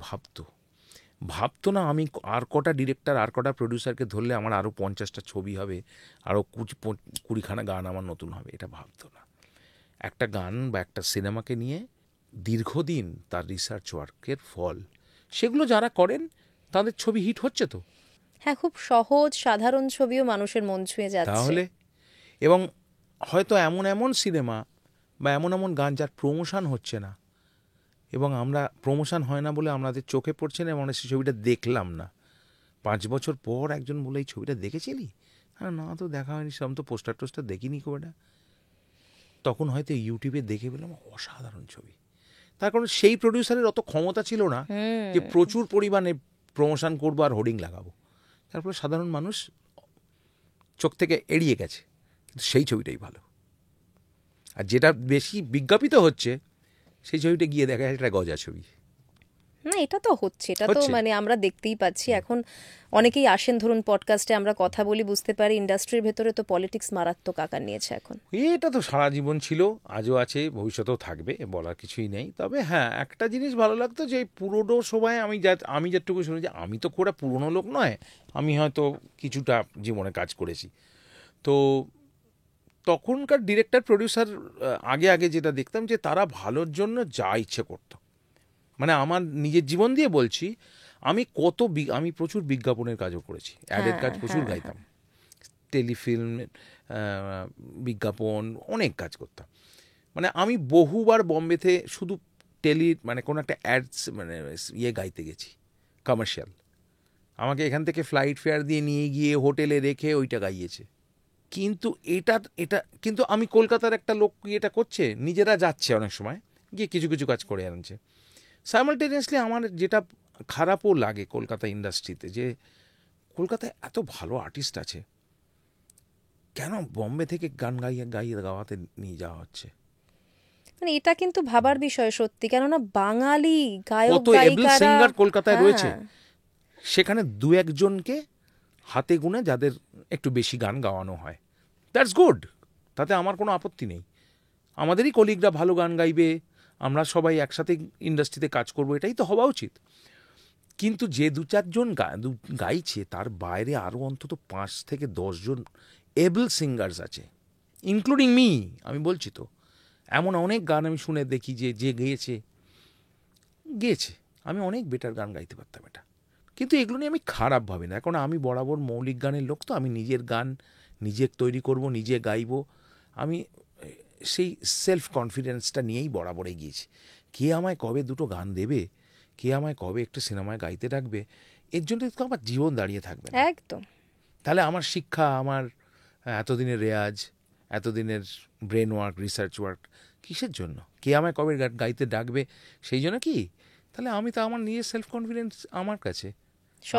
ভাবতো না আমি আর কটা ডিরেক্টর আর কটা প্রডিউসারকে ধরলে আমার আরও 50টা ছবি হবে, আরও 20খানা গান আমার নতুন হবে, এটা ভাবতো না। একটা গান বা একটা সিনেমাকে নিয়ে দীর্ঘদিন তার রিসার্চ ওয়ার্কের ফল, সেগুলো যারা করেন তাদের ছবি হিট হচ্ছে তো। হ্যাঁ, খুব সহজ সাধারণ ছবিও মানুষের মন ছুঁয়ে যাচ্ছে তাহলে। এবং হয়তো এমন এমন সিনেমা বা এমন এমন গান যার প্রমোশন হচ্ছে না, এবং আমরা প্রমোশন হয় না বলে আমাদের চোখে পড়ছে না, এবং আমরা সেই ছবিটা দেখলাম না। 5 বছর পর একজন বলে এই ছবিটা দেখেছিলি? হ্যাঁ, না তো দেখা হয়নি, সেরকম তো পোস্টার টোস্টার দেখিনি খুব একটা। তখন হয়তো ইউটিউবে দেখে পেলাম অসাধারণ ছবি। তার কারণ সেই প্রডিউসারের অত ক্ষমতা ছিল না যে প্রচুর পরিমাণে প্রমোশন করবো আর হোর্ডিং লাগাবো। তারপরে সাধারণ মানুষ চোখ থেকে এড়িয়ে গেছে, কিন্তু সেই ছবিটাই ভালো। আর যেটা বেশি বিজ্ঞাপিত হচ্ছে সেই ছবিটা গিয়ে দেখা যায় একটা গজা ছবি। না, এটা তো হচ্ছে, এটা তো মানে আমরা দেখতেই পাচ্ছি। এখন অনেকেই আসেন, ধরুন পডকাস্টে আমরা কথা বলি, বুঝতে পারি ইন্ডাস্ট্রির ভেতরে তো পলিটিক্স মারাত্মক আকার নিয়েছে এখন। এটা তো সারা জীবন ছিল, আজও আছে, ভবিষ্যতেও থাকবে, বলার কিছুই নেই। তবে হ্যাঁ, একটা জিনিস ভালো লাগতো যে পুরোনো সময় আমি যেটুকু শুনেছি, আমি তো খুব পুরনো লোক নয়, আমি হয়তো কিছুটা জীবনে কাজ করেছি, তো তখনকার ডিরেক্টর প্রডিউসার আগে যেটা দেখতাম যে তারা ভালোর জন্য যা ইচ্ছে করতো। মানে আমার নিজের জীবন দিয়ে বলছি, আমি প্রচুর বিজ্ঞাপনের কাজও করেছি, অ্যাডের কাজ প্রচুর গাইতাম, টেলিফিল্ম, বিজ্ঞাপন, অনেক কাজ করতাম। মানে আমি বহুবার বম্বেতে শুধু মানে কোনো একটা অ্যাডস মানে গাইতে গেছি, কমার্শিয়াল। আমাকে এখান থেকে ফ্লাইট ফেয়ার দিয়ে নিয়ে গিয়ে হোটেলে রেখে ওইটা গাইয়েছে। কিন্তু এটা এটা কিন্তু আমি কলকাতার একটা লোক এটা করছে, নিজেরা যাচ্ছে অনেক সময় গিয়ে কিছু কিছু কাজ করে আনছে। সাইমালটেনিয়াসলি আমার যেটা খারাপও লাগে কলকাতা ইন্ডাস্ট্রিতে, যে কলকাতায় এত ভালো আর্টিস্ট আছে, কেন বম্বে থেকে গান গাইয়ে গাইয়ে গাওয়াতে নিয়ে যাওয়া হচ্ছে? মানে এটা কিন্তু ভাবার বিষয় সত্যি, কেননা বাঙালি গায়ক কত এবল গায়িকারা সিঙ্গার কলকাতায় রয়েছে, হ্যাঁ, সেখানে দু একজনকে হাতে গুনে যাদের একটু বেশি গান গাওয়ানো হয়, দ্যাটস গুড, তাতে আমার কোনো আপত্তি নেই। আমাদেরই কলিগরা ভালো গান গাইবে, আমরা সবাই একসাথে ইন্ডাস্ট্রিতে কাজ করব, এটাই তো হওয়া উচিত। কিন্তু যে দু চারজন গাইছে তার বাইরে আরও অন্তত 5 থেকে 10 জন এবল সিঙ্গার্স আছে, ইনক্লুডিং মি। আমি বলছি তো, এমন অনেক গান আমি শুনে দেখি যে যে গেয়েছে গেয়েছে, আমি অনেক বেটার গান গাইতে পারতাম এটা। কিন্তু এগুলো নিয়ে আমি খারাপ ভাবি না, এখন আমি বরাবর মৌলিক গানের লোক, তো আমি নিজের গান নিজে তৈরি করব, নিজে গাইব। আমি সেই সেলফ কনফিডেন্সটা নিয়েই বরাবর এগিয়েছি। কে আমায় কবে দুটো গান দেবে, কে আমায় কবে একটা সিনেমায় গাইতে রাখবে, এর জন্য তো আমার জীবন দাঁড়িয়ে থাকবে না। একদম। তাহলে আমার শিক্ষা, আমার এতদিনের রেয়াজ, এতদিনের ব্রেন ওয়ার্ক, রিসার্চ ওয়ার্ক কিসের জন্য? কে আমায় কবে গাইতে ডাকবে সেই জন্য কি? তাহলে আমি তো আমার নিজের সেলফ কনফিডেন্স আমার কাছে,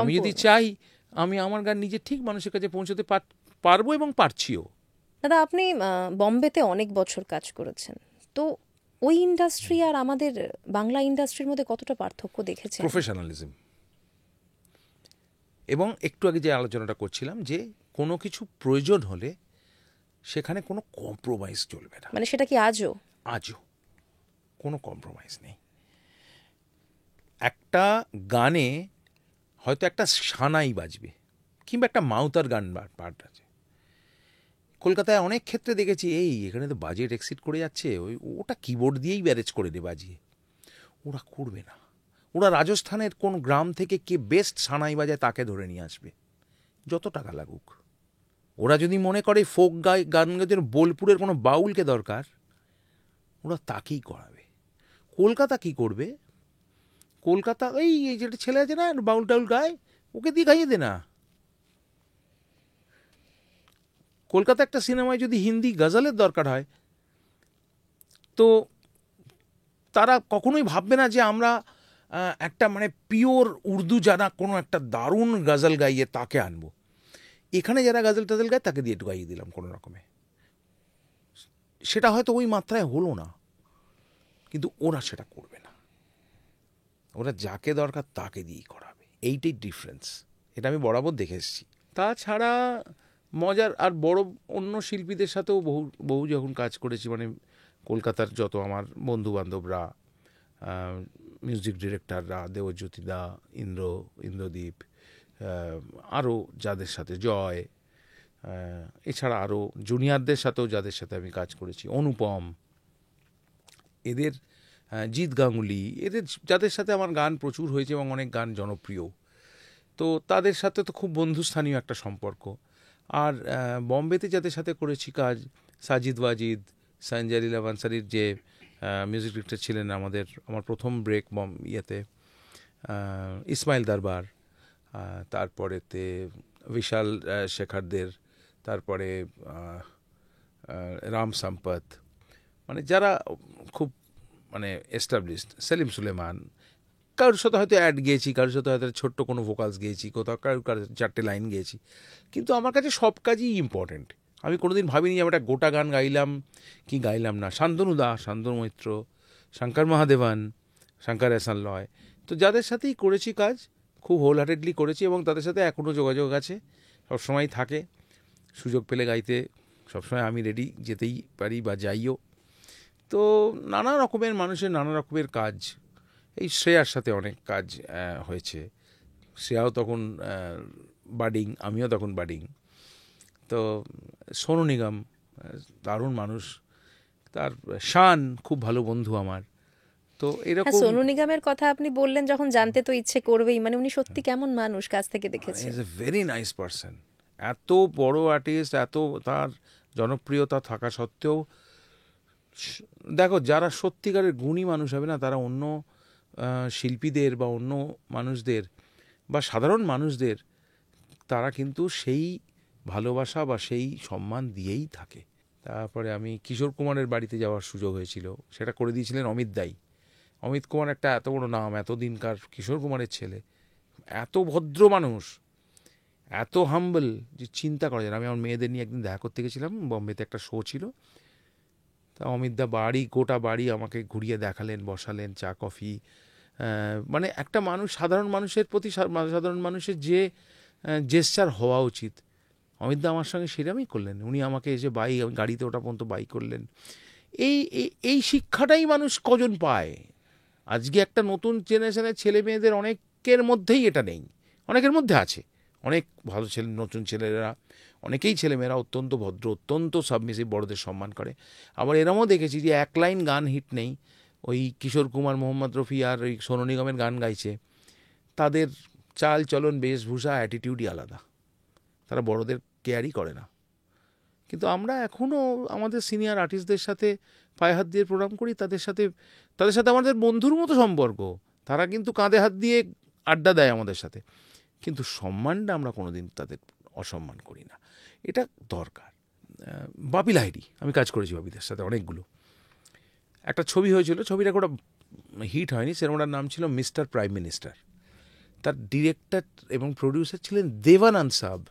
আমি যদি সম্পূর্ণ। চাই আমি আমার গান নিজে ঠিক মানুষের কাছে পৌঁছতে পারবো এবং পারছিও। দাদা, আপনি বম্বেতে অনেক বছর কাজ করেছেন, তো ওই ইন্ডাস্ট্রি আর আমাদের বাংলা ইন্ডাস্ট্রির মধ্যে কতটা পার্থক্য দেখেছেন? প্রফেশনালিজম, এবং একটু আগে যে আলোচনাটা করছিলাম যে কোনো কিছু প্রয়োজন হলে সেখানে কোনো কম্প্রোমাইজ চলবে না। মানে সেটা কি আজও? আজও কোনো কম্প্রোমাইজ নেই। একটা গানে হয়তো একটা সানাই বাজবে, কিংবা একটা মাউতার গান পার্ট আছে। কলকাতায় অনেক ক্ষেত্রে দেখেছি, এখানে তো বাজেট এক্সিড করে যাচ্ছে, ওটা কিবোর্ড দিয়েই ব্যারেজ করে দে বাজিয়ে। ওরা করবে না, ওরা রাজস্থানের কোন গ্রাম থেকে কে বেস্ট সানাই বাজায় তাকে ধরে নিয়ে আসবে, যত টাকা লাগুক। ওরা যদি মনে করে ফোক গান গাইতে বোলপুরের কোনো বাউলকে দরকার, ওরা তাকেই করাবে। কলকাতা কি করবে? কলকাতা এই যেটা ছেলে আছে না বাউল টাউল গায়, ওকে দিয়ে গাইয়ে দে না। কলকাতা একটা সিনেমায় যদি হিন্দি গজলের দরকার হয়, তো তারা কখনোই ভাববে না যে আমরা একটা মানে পিওর উর্দু জানা কোনো একটা দারুণ গজল গাইয়ে তাকে আনবো। এখানে যারা গজল টজল গায় তাকে দিয়ে একটু গাইয়ে দিলাম কোনো রকমে, সেটা হয়তো ওই মাত্রায় হলো না, কিন্তু ওরা সেটা করবে না। ওরা যাকে দরকার তাকে দিয়েই করাবে, এইটাই ডিফারেন্স। এটা আমি বরাবর দেখে এসেছি। তাছাড়া মজার আর বড় অন্য শিল্পীদের সাথেও বহু বহু যখন কাজ করেছি, মানে কলকাতার যত আমার বন্ধু বান্ধবরা, মিউজিক ডিরেক্টররা, দেবজ্যোতিদা, ইন্দ্রদীপ, আরও যাদের সাথে জয়, এছাড়া আরও জুনিয়রদের সাথেও যাদের সাথে আমি কাজ করেছি, অনুপম, এদের, জিৎ গাঙ্গুলি, এদের যাদের সাথে আমার গান প্রচুর হয়েছে এবং অনেক গান জনপ্রিয়, তো তাদের সাথে তো খুব বন্ধুস্থানীয় একটা সম্পর্ক। আর বম্বেতে যাদের সাথে করেছি কাজ, সাজিদ ওয়াজিদ, সঞ্জয় লীলা বানসারির যে মিউজিক ডিরেক্টর ছিলেন আমার প্রথম ব্রেক ইয়েতে, ইসমাইল দরবার, তারপরেতে বিশাল শেখারদের, তারপরে রাম সম্পত, মানে যারা খুব মানে এস্টাবলিশড, সেলিম সুলেমান, কারোর সাথে হয়তো অ্যাড গিয়েছি, কারোর সাথে হয়তো ছোট্ট কোনো ভোকালস গিয়েছি, কোথাও কারোর 4টে লাইন গিয়েছি, কিন্তু আমার কাছে সব কাজই ইম্পর্টেন্ট। আমি কোনোদিন ভাবিনি যে আমি একটা গোটা গান গাইলাম কি গাইলাম না। শান্তনু দাস, শান্তনু মৈত্র, শঙ্কর মহাদেবন, শঙ্কর এহসান লয়, তো যাদের সাথেই করেছি কাজ খুব হোল হার্টেডলি করেছি, এবং তাদের সাথে এখনও যোগাযোগ আছে, সবসময় থাকে। সুযোগ পেলে গাইতে সবসময় আমি রেডি, যেতেই পারি বা যাইও। তো নানা রকমের মানুষের নানা রকমের কাজ, এই শ্রেয়ার সাথে অনেক কাজ হয়েছে। শ্রেয়াও তখন বাডিং, আমিও তখন বাডিং। তো সোনু নিগম দারুণ মানুষ, তার শান খুব ভালো বন্ধু আমার। তো হ্যাঁ, এরকম সোনু নিগমের কথা আপনি বললেন যখন, জানতে তো ইচ্ছে করবেই, মানে উনি সত্যি কেমন মানুষ কাছ থেকে দেখেছেন? Is a very nice person. এত বড় আর্টিস্ট, এত তার জনপ্রিয়তা থাকা সত্ত্বেও, দেখো যারা সত্যিকারের গুণী মানুষ হবে না, তারা অন্য শিল্পীদের বা অন্য মানুষদের বা সাধারণ মানুষদের, তারা কিন্তু সেই ভালোবাসা বা সেই সম্মান দিয়েই থাকে। তারপরে আমি কিশোর কুমারের বাড়িতে যাওয়ার সুযোগ হয়েছিল, সেটা করে দিয়েছিলেন অমিত দাই। অমিত কুমার একটা এত বড় নাম, এতদিনকার কিশোর কুমারের ছেলে, এত ভদ্র মানুষ, এত হাম্বল যে চিন্তা করা যায় না। আমি আমার মেয়েদের নিয়ে একদিন দেখা করতে গেছিলাম, বম্বেতে একটা শো ছিল। তা অমিত দা গোটা বাড়ি আমাকে ঘুরিয়ে দেখালেন, বসালেন, চা কফি। মানে একটা মানুষ, সাধারণ মানুষের প্রতি সাধারণ মানুষের যে জেস্চার হওয়া উচিত, অমিতদা আমার সঙ্গে সেরকমই করলেন। উনি আমাকে এসে গাড়িতে ওটা পর্যন্ত বাই করলেন। এই এই শিক্ষাটাই মানুষ কজন পায় আজকে? একটা নতুন জেনারেশনের ছেলে মেয়েদের অনেকের মধ্যেই এটা নেই, অনেকের মধ্যে আছে। অনেক ভালো ছেলে, নতুন ছেলেরা, অনেকেই ছেলেমেয়েরা অত্যন্ত ভদ্র, অত্যন্ত সাবমিসিভ, বড়দের সম্মান করে। আবার এরমও দেখেছি যে এক লাইন গান হিট নেই, ওই কিশোর কুমার, মোহাম্মদ রফি আর ওই সোনু নিগমের গান গাইছে, তাদের চাল চলন, বেশভূষা, অ্যাটিটিউডই আলাদা, তারা বড়দের কেয়ারই করে না। কিন্তু আমরা এখনও আমাদের সিনিয়র আর্টিস্টদের সাথে পায়ে হাত দিয়ে প্রোগ্রাম করি, তাদের সাথে আমাদের বন্ধুর মতো সম্পর্ক। তারা কিন্তু কাঁধে হাত দিয়ে আড্ডা দেয় আমাদের সাথে, কিন্তু সম্মানটা আমরা কোনোদিন তাদের অসম্মান করি না, এটা দরকার। বাপি লাহিড়ী, আমি কাজ করেছি বাপিদের সাথে অনেকগুলো। একটা ছবি হয়েছিল, ছবিটা কোনো হিট হয়নি, সিনেমাটার নাম ছিল মিস্টার প্রাইম মিনিস্টার। তার ডিরেক্টর এবং প্রডিউসার ছিলেন দেবানন্দ সাব।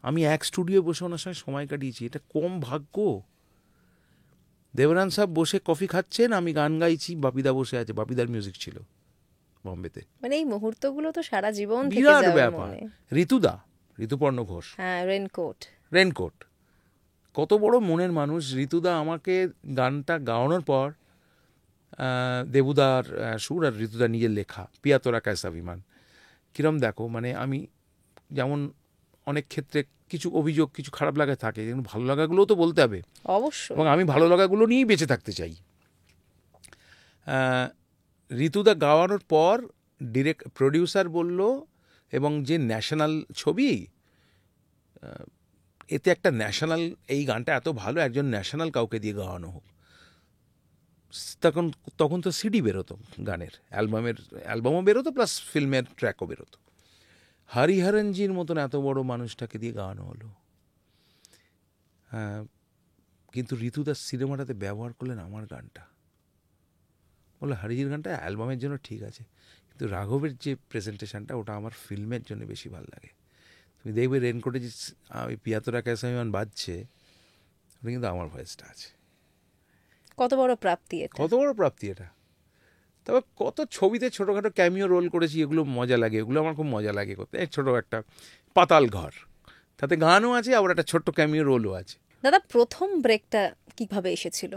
আমি এক স্টুডিও বসে ওনার সঙ্গে সময় কাটিয়েছি, এটা কম ভাগ্য। দেবানন্দ সাব বসে কফি খাচ্ছেন, আমি গান গাইছি, বাপিদা বসে আছে, বাপিদার মিউজিক ছিল বম্বেতে। মানে এই মুহূর্তগুলো তো সারা জীবন থেকে বিরাট যাবে ব্যাপার। মনে। ঋতুপর্ণ ঘোষ, হ্যাঁ, রেনকোট, কত বড় মনের মানুষ। ঋতুদা আমাকে গানটা গাওয়ানোর পর, দেবুদার সুর আর ঋতুদা নিজের লেখা পিয়া তোরা ক্যাসা বিমান, কিরম দেখো, মানে আমি যেমন অনেক ক্ষেত্রে কিছু অভিযোগ, কিছু খারাপ লাগা থাকে, কিন্তু ভালো লাগাগুলোও তো বলতে হবে অবশ্যই, এবং আমি ভালো লাগাগুলো নিয়েই বেঁচে থাকতে চাই। ঋতুদা গাওয়ানোর পর প্রডিউসার বলল, এবং যে ন্যাশনাল ছবি, এতে একটা ন্যাশনাল, এই গানটা এত ভালো, একজন ন্যাশনাল কাউকে দিয়ে গাওয়ানো হোক। তখন তো সিডি বেরোতো গানের, অ্যালবামও বেরোতো, প্লাস ফিল্মের ট্র্যাকও বেরোতো। হরিহরনজির মতন এত বড় মানুষটাকে দিয়ে গাওয়ানো হলো। কিন্তু ঋতুদাস সিনেমাটাতে ব্যবহার করলেন আমার গানটা। বললো হরিজির গানটা অ্যালবামের জন্য ঠিক আছে, কিন্তু রাঘবের যে প্রেজেন্টেশনটা, ওটা আমার ফিল্মের জন্য বেশি ভালো লাগে। তুমি দেখবে রেনকোটে যে ওই পিয়াতোরা ক্যাসামিমান বাজছে, ওটা কিন্তু আমার ভয়েসটা আছে। কত বড় প্রাপ্তি এটা, কত বড় প্রাপ্তি এটা। তবে কত ছবিতে ছোটোখাটো ক্যামিও রোল করেছি, এগুলো মজা লাগে, এগুলো আমার খুব মজা লাগে করতে। ছোটো একটা পাতাল ঘর, তাতে গানও আছে, আবার একটা ছোট্ট ক্যামিও রোলও আছে। দাদা প্রথম ব্রেকটা কিভাবে এসেছিল?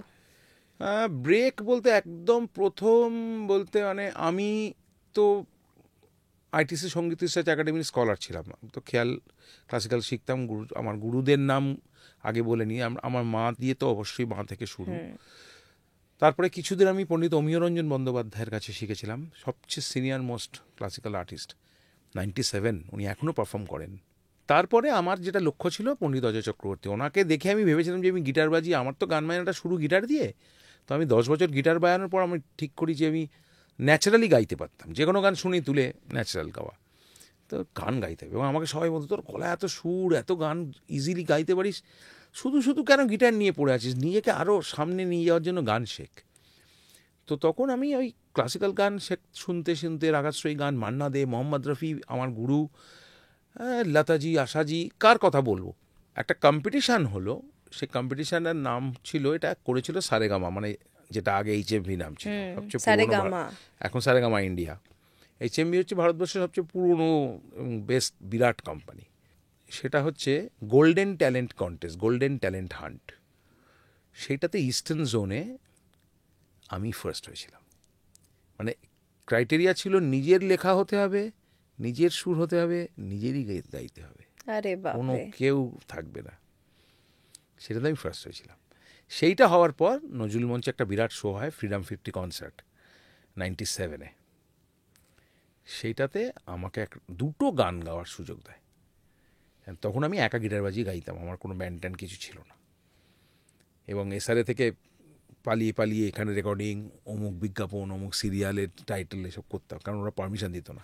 ব্রেক বলতে একদম প্রথম বলতে, মানে আমি তো আইটিসি সঙ্গীত রিসার্চ একাডেমির স্কলার ছিলাম, তো ক্লাসিক্যাল শিখতাম। আমার গুরুদের নাম আগে বলে নিই, আমার মা দিয়ে তো অবশ্যই মা থেকে শুরু। তারপরে কিছুদিন আমি পণ্ডিত অমিয়রঞ্জন বন্দ্যোপাধ্যায়ের কাছে শিখেছিলাম, সবচেয়ে সিনিয়র মোস্ট ক্লাসিক্যাল আর্টিস্ট, 97, উনি এখনও পারফর্ম করেন। তারপরে আমার যেটা লক্ষ্য ছিল পণ্ডিত অজয় চক্রবর্তী, ওনাকে দেখে আমি ভেবেছিলাম যে আমি গিটার বাজি, আমার তো গান বাজনাটা শুরু গিটার দিয়ে। তো আমি 10 বছর গিটার বাজানোর পর আমি ঠিক করি যে আমি ন্যাচারালি গাইতে পারতাম, যে কোনো গান শুনি তুলে ন্যাচারাল গাওয়া, তো গান গাইতে হবে। এবং আমাকে সবাই বলতো, তোর গলা এত সুর, এত গান ইজিলি গাইতে পারিস, শুধু শুধু কেন গিটার নিয়ে পড়ে আছিস, নিজেকে আরও সামনে নিয়ে যাওয়ার জন্য গান শেখ। তো তখন আমি ওই ক্লাসিক্যাল গান শুনতে শুনতে, রাগাশ্রয়ী গান, মান্না দে, মোহাম্মদ রফি আমার গুরু, লতাজি, আশাজি, কার কথা বলবো। একটা কম্পিটিশান হলো, সেই কম্পিটিশানের নাম ছিল, এটা করেছিল সারেগামা, মানে যেটা আগে এইচএমভি নাম ছিল, সবচেয়ে পুরনো, এখন সারেগামা ইন্ডিয়া। এইচএমভি হচ্ছে ভারতবর্ষের সবচেয়ে পুরনো এবং বেস্ট বিরাট কোম্পানি। সেটা হচ্ছে golden talent contest, golden talent hunt. সেইটাতে ইস্টার্ন জোনে আমি ফার্স্ট হয়েছিলাম। মানে ক্রাইটেরিয়া ছিল নিজের লেখা হতে হবে, নিজের সুর হতে হবে, নিজেরই গাইতে হবে, কোনো কেউ থাকবে না। সেটাতে আমি ফার্স্ট হয়েছিলাম। সেইটা হওয়ার পর নজরুল মঞ্চে একটা বিরাট শো হয়, ফ্রিডম 50 কনসার্ট, 97-এ। সেইটাতে আমাকে দুটো গান গাওয়ার সুযোগ দেয়। তখন আমি একা গিটার বাজিয়ে গাইতাম, আমার কোনো ব্যান্ড ট্যান্ড কিছু ছিল না। এবং এসআরএ থেকে পালিয়ে পালিয়ে এখানে রেকর্ডিং, অমুক বিজ্ঞাপন, অমুক সিরিয়ালের টাইটেল, এসব করতাম, কারণ ওরা পারমিশন দিত না।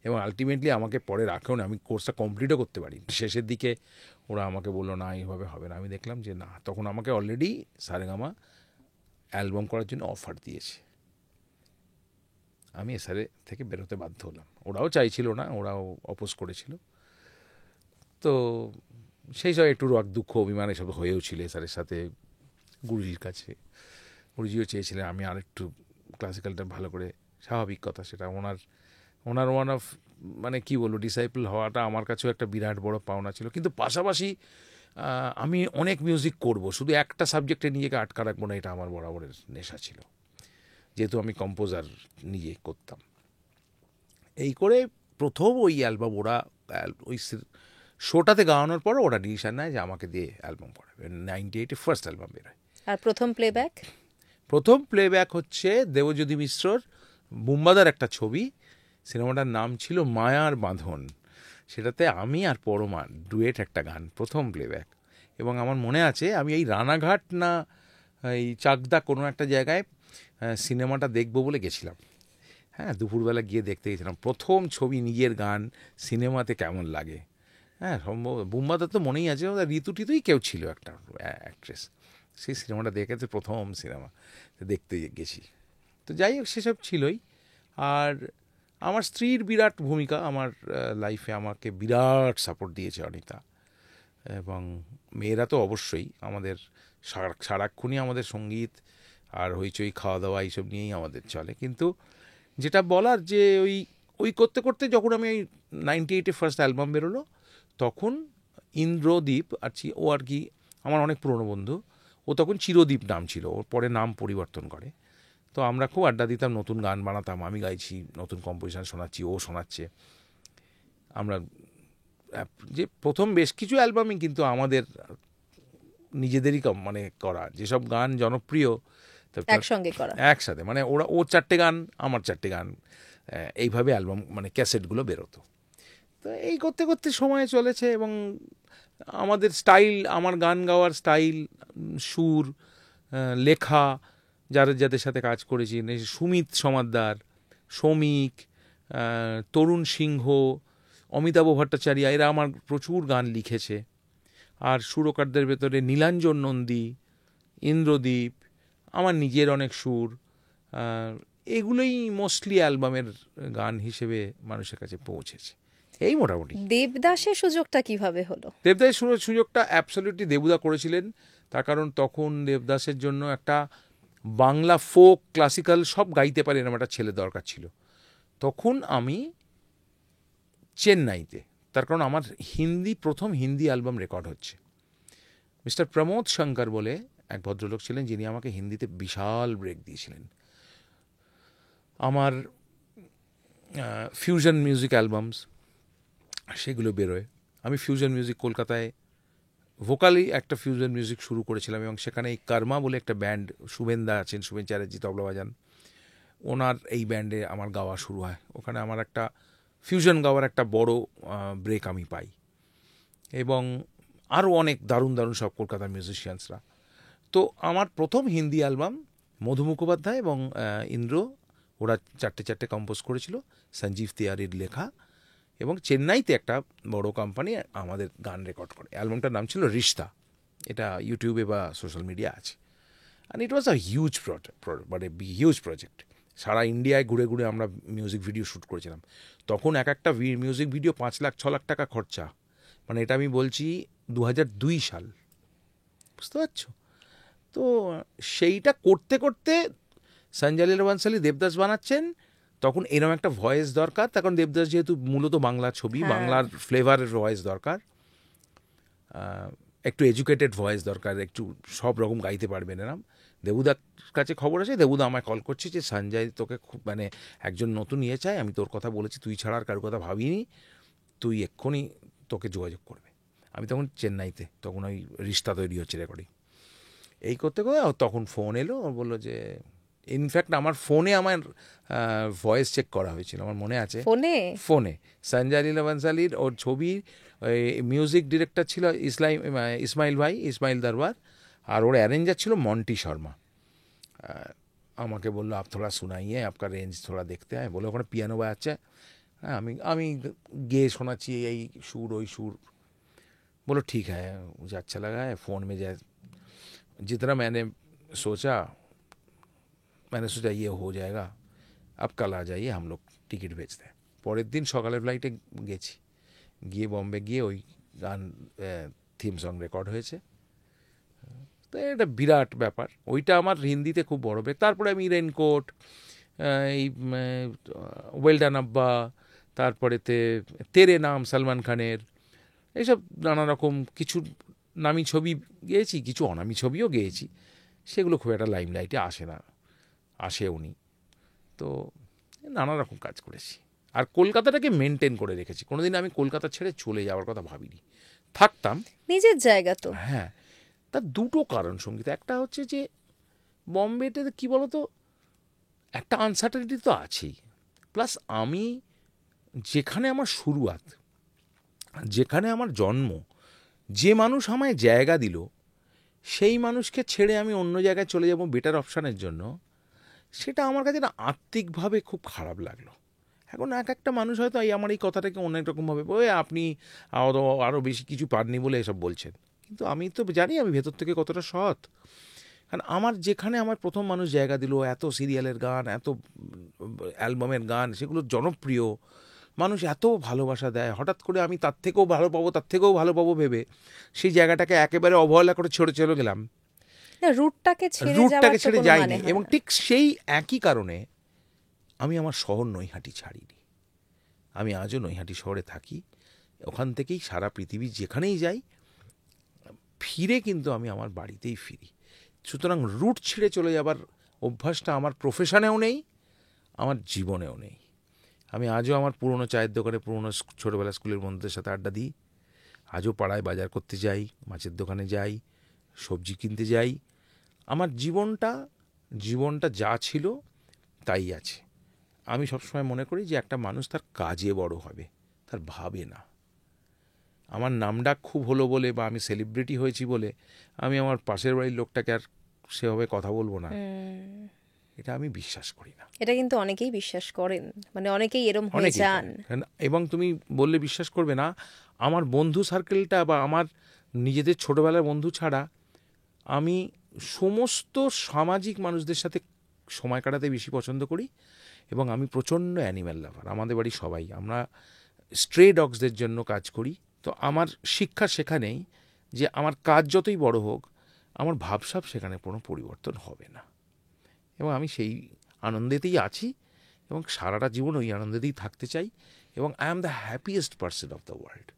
এবং আলটিমেটলি আমাকে পরে রাখেও না, আমি কোর্সটা কমপ্লিটও করতে পারি। শেষের দিকে ওরা আমাকে বললো না এইভাবে হবে না। আমি দেখলাম যে না, তখন আমাকে অলরেডি সারেগামা অ্যালবাম করার জন্য অফার দিয়েছে। আমি এসআরে থেকে বেরোতে বাধ্য হলাম। ওরাও চাইছিল না, ওরাও অপোজ করেছিল। তো সেই সব একটু দুঃখ অভিমান এসব হয়েও ছিল এসআরের সাথে। গুরুজির কাছে গুরুজিও চেয়েছিলেন আমি আরেকটু ক্লাসিক্যালটা ভালো করে, স্বাভাবিক কথা সেটা। ওনার ওয়ান অফ মানে কী বলবো ডিসাইপল হওয়াটা আমার কাছেও একটা বিরাট বড় পাওনা ছিল। কিন্তু পাশাপাশি আমি অনেক মিউজিক করব, শুধু একটা সাবজেক্টে নিজেকে আটকা রাখবো না, এটা আমার বরাবরের নেশা ছিল, যেহেতু আমি কম্পোজার নিজে করতাম। এই করে প্রথম ওই অ্যালবাম ওরা ওই শোটাতে গাওয়ানোর পর ওরা ডিসিশন নেয় যে আমাকে দিয়ে অ্যালবাম করাবে। 98-এ ফার্স্ট অ্যালবাম বেরোয়। আর প্রথম প্লেব্যাক হচ্ছে দেবজ্যোতি মিশ্রর বুম্বাদার একটা ছবি, সিনেমাটার নাম ছিল মায়ার বাঁধন। সেটাতে আমি আর পরমা ডুয়েট একটা গান, প্রথম প্লেব্যাক। এবং আমার মনে আছে আমি এই রানাঘাট না এই চাকদা কোনো একটা জায়গায় সিনেমাটা দেখবো বলে গেছিলাম। হ্যাঁ, দুপুরবেলা গিয়ে দেখতে গেছিলাম, প্রথম ছবি নিজের গান সিনেমাতে কেমন লাগে। হ্যাঁ, সম্ভব বুম্বাদার তো মনেই আছে, ঋতু টিতুই কেউ ছিল একটা অ্যাক্ট্রেস। সেই সিনেমাটা দেখেছে, প্রথম সিনেমা দেখতে গেছি। তো যাই হোক, সেসব ছিলই। আর আমার স্ত্রীর বিরাট ভূমিকা আমার লাইফে, আমাকে বিরাট সাপোর্ট দিয়েছে অনিতা। এবং মেয়েরা তো অবশ্যই আমাদের সারাক্ষণই আমাদের সঙ্গীত আর হইচই খাওয়া দাওয়া এইসব নিয়েই আমাদের চলে। কিন্তু যেটা বলার যে ওই করতে করতে যখন আমি ওই 98-এ ফার্স্ট অ্যালবাম বেরোলো, তখন ইন্দ্রদীপ ও আর কি আমার অনেক পুরনো বন্ধু। ও তখন চিরদীপ নাম ছিল, ওর পরে নাম পরিবর্তন করে। তো আমরা খুব আড্ডা দিতাম, নতুন গান বানাতাম, আমি গাইছি, নতুন কম্পোজিশন শোনাচ্ছি, ও শোনাচ্ছে। আমরা যে প্রথম বেশ কিছু অ্যালবামই কিন্তু আমাদের নিজেদেরই মানে করা, যেসব গান জনপ্রিয় একসাথে, মানে ওর 4টে গান আমার 4টে গান, এইভাবে অ্যালবাম মানে ক্যাসেটগুলো বেরোতো। তো এই করতে করতে সময় চলেছে। এবং আমাদের স্টাইল, আমার গান গাওয়ার স্টাইল, সুর, লেখা, যাদের সাথে কাজ করেছি, সুমিত সমাদ্দার, শ্রমিক, তরুণ সিংহ, অমিতাভ ভট্টাচার্য, এরা আমার প্রচুর গান লিখেছে। আর সুরকারদের ভেতরে নীলাঞ্জন নন্দী, ইন্দ্রদীপ, আমার নিজের অনেক সুর, এগুলোই মোস্টলি অ্যালবামের গান হিসেবে মানুষের কাছে পৌঁছেছে। এই মোটামুটি। দেবদাসের সুযোগটা কিভাবে হলো? দেবদাসের সুযোগটা অ্যাবসলিউটলি দেবুদা করেছিলেন। তার কারণ তখন দেবদাসের জন্য একটা বাংলা ফোক ক্লাসিক্যাল সব গাইতে পারে এরকম একটা ছেলে দরকার ছিল। তখন আমি চেন্নাইতে, তার কারণ আমার প্রথম হিন্দি অ্যালবাম রেকর্ড হচ্ছে। মিস্টার প্রমোদ শঙ্কর বলে এক ভদ্রলোক ছিলেন, যিনি আমাকে হিন্দিতে বিশাল ব্রেক দিয়েছিলেন। আমার ফিউশন মিউজিক অ্যালবামস সেগুলো বেরোয়। আমি ফিউশন মিউজিক কলকাতায় ভোকালি একটা ফিউশন মিউজিক শুরু করেছিলাম, এবং সেখানে এই কর্মা বলে একটা ব্যান্ড, শুভেন্দা আছেন, শুভেন চ্যাটার্জি তবলা বাজান, ওনার এই ব্যান্ডে আমার গাওয়া শুরু হয়। ওখানে আমার একটা ফিউশন গাওয়ার একটা বড় ব্রেক আমি পাই। এবং আরও অনেক দারুণ দারুণ সব কলকাতার মিউজিশিয়ানসরা। তো আমার প্রথম হিন্দি অ্যালবাম মধু মুখোপাধ্যায় এবং ইন্দ্র, ওরা 4টে কম্পোজ করেছিল, সঞ্জীব তিওয়ারির লেখা। এবং চেন্নাইতে একটা বড় কোম্পানি আমাদের গান রেকর্ড করে। অ্যালবামটার নাম ছিল রিশতা। এটা ইউটিউবে বা সোশ্যাল মিডিয়া আছে। And it was a huge huge project. সারা ইন্ডিয়ায় ঘুরে ঘুরে আমরা মিউজিক ভিডিও শ্যুট করেছিলাম। তখন একটা মিউজিক ভিডিও 5 লাখ 6 লাখ টাকা খরচা। মানে এটা আমি বলছি 2002 সাল, বুঝতে পারছো? তো সেইটা করতে করতে সঞ্জয় লীলা বানসালি দেবদাস বানাচ্ছেন, তখন এরকম একটা ভয়েস দরকার। তখন দেবদাস যেহেতু মূলত বাংলা ছবি, বাংলার ফ্লেভারের ভয়েস দরকার, একটু এডুকেটেড ভয়েস দরকার, একটু সব রকম গাইতে পারবেন এরম। দেবুদার কাছে খবর আছে, দেবুদা আমায় কল করছে যে সঞ্জয় তোকে খুব মানে একজন নতুন ইয়ে চাই, আমি তোর কথা বলেছি, তুই ছাড়া আর কারোর কথা ভাবিনি, তুই এক্ষুনি তোকে যোগাযোগ করবে। আমি তখন চেন্নাইতে, তখন ওই রিশতা তৈরি হচ্ছে রেকর্ডিং। এই করতে করতে তখন ফোন এলো, বললো যে ইনফ্যাক্ট আমার ফোনে আমার ভয়েস চেক করা হয়েছিল, আমার মনে আছে। ফোনে সঞ্জয় লীলা বানসালির ওর ছবির মিউজিক ডিরেক্টর ছিল ইসমাইল দরবার, আর ওর অ্যারেঞ্জার ছিল মন্টি শর্মা। আমাকে বললো আপ থোড়া সুনাইয়ে, আপকা রেঞ্জ থোড়া দেখতে হয়, বলে ওখানে পিয়ানো বাজাচ্ছে। হ্যাঁ, আমি গেয়ে শোনাচ্ছি এই সুর ওই সুর। बोलो ठीक है, मुझे अच्छा लगा है, फ़ोन में जैसे जितना मैंने सोचा ये हो जाएगा, अब कल आ जाइए, हम लोग টিকিট বেচতে। পরের দিন সকালের ফ্লাইটে গেছি, গিয়ে বম্বে গিয়ে ওই গান থিম সং রেকর্ড হয়েছে। তো এটা বিরাট ব্যাপার, ওইটা আমার হিন্দিতে খুব বড় ব্যাপার। তারপরে আমি রেনকোট, এই ওয়েলডান আব্বা, তারপরেতে তেরে নাম সলমান খানের, এইসব নানা রকম কিছু নামি ছবি গেয়েছি, কিছু অনামি ছবিও গেয়েছি, সেগুলো খুব একটা লাইমলাইটে আসে না, আসেও নি। তো নানা রকম কাজ করেছি, আর কলকাতাটাকে মেনটেন করে রেখেছি। কোনোদিন আমি কলকাতা ছেড়ে চলে যাওয়ার কথা ভাবিনি, থাকতাম, নিজের জায়গা তো। হ্যাঁ। তার দুটো কারণ সঙ্গীত, একটা হচ্ছে যে বম্বেতে কী বলতো, একটা আনসার্টেনিটি তো আছেই, প্লাস আমি যেখানে আমার শুরুয়াত, যেখানে আমার জন্ম, যে মানুষ আমায় জায়গা দিল, সেই মানুষকে ছেড়ে আমি অন্য জায়গায় চলে যাব বেটার অপশানের জন্য, সেটা আমার কাছে না আত্মিকভাবে খুব খারাপ লাগলো। এখন এক একটা মানুষ হয়তো আমার এই কথাটাকে অনেক রকমভাবে, ওই আপনি আরও বেশি কিছু পাননি বলে এসব বলছেন, কিন্তু আমি তো জানি আমি ভেতর থেকে কতটা সৎ। কারণ আমার যেখানে আমার প্রথম মানুষ জায়গা দিল, এত সিরিয়ালের গান, এত অ্যালবামের গান, সেগুলো জনপ্রিয়, মানুষ এত ভালোবাসা দেয়, হঠাৎ করে আমি তার থেকেও ভালো পাবো, তার থেকেও ভালো পাবো ভেবে সেই জায়গাটাকে একেবারে অবহেলা করে ছেড়ে চলে গেলাম, রুটটাকে ছেড়ে যাইনি। এবং ঠিক সেই একই কারণে আমি আমার শহর নৈহাটি ছাড়িনি। আমি আজও নৈহাটি শহরে থাকি, ওখান থেকেই সারা পৃথিবী যেখানেই যাই, ফিরে কিন্তু আমি আমার বাড়িতেই ফিরি। সুতরাং রুট ছেড়ে চলে যাবার অভ্যাসটা আমার প্রফেশনেও নেই, আমার জীবনেও নেই। আমি আজও আমার পুরনো চায়ের দোকানে, পুরনো ছোটোবেলা স্কুলের বন্ধুদের সাথে আড্ডা দিই, আজও পাড়ায় বাজার করতে যাই, মাছের দোকানে যাই, সবজি কিনতে যাই। আমার জীবনটা যা ছিল তাই আছে। আমি সবসময় মনে করি যে একটা মানুষ তার কাজে বড় হবে, তার ভাবে না। আমার নামডাক খুব হলো বলে, বা আমি সেলিব্রিটি হয়েছি বলে আমি আমার পাশের বাড়ির লোকটাকে আর সেভাবে কথা বলবো না, এটা আমি বিশ্বাস করি না। এটা কিন্তু অনেকেই বিশ্বাস করেন, মানে অনেকেই এরম হয়ে যান। এবং তুমি বললে বিশ্বাস করবে না, আমার বন্ধু সার্কেলটা বা আমার নিজেদের ছোটোবেলার বন্ধু ছাড়া আমি সমস্ত সামাজিক মানুষদের সাথে সময় কাটাতে বেশি পছন্দ করি। এবং আমি প্রচণ্ড অ্যানিম্যাল লাভার, আমাদের বাড়ি সবাই, আমরা স্ট্রে ডগসদের জন্য কাজ করি। তো আমার শিক্ষা সেখানেই যে আমার কাজ যতই বড় হোক, আমার ভাবসাব সেখানে কোনো পরিবর্তন হবে না, এবং আমি সেই আনন্দেতেই আছি এবং সারাটা জীবন ওই আনন্দেতেই থাকতে চাই। এবং I am the happiest person of the world,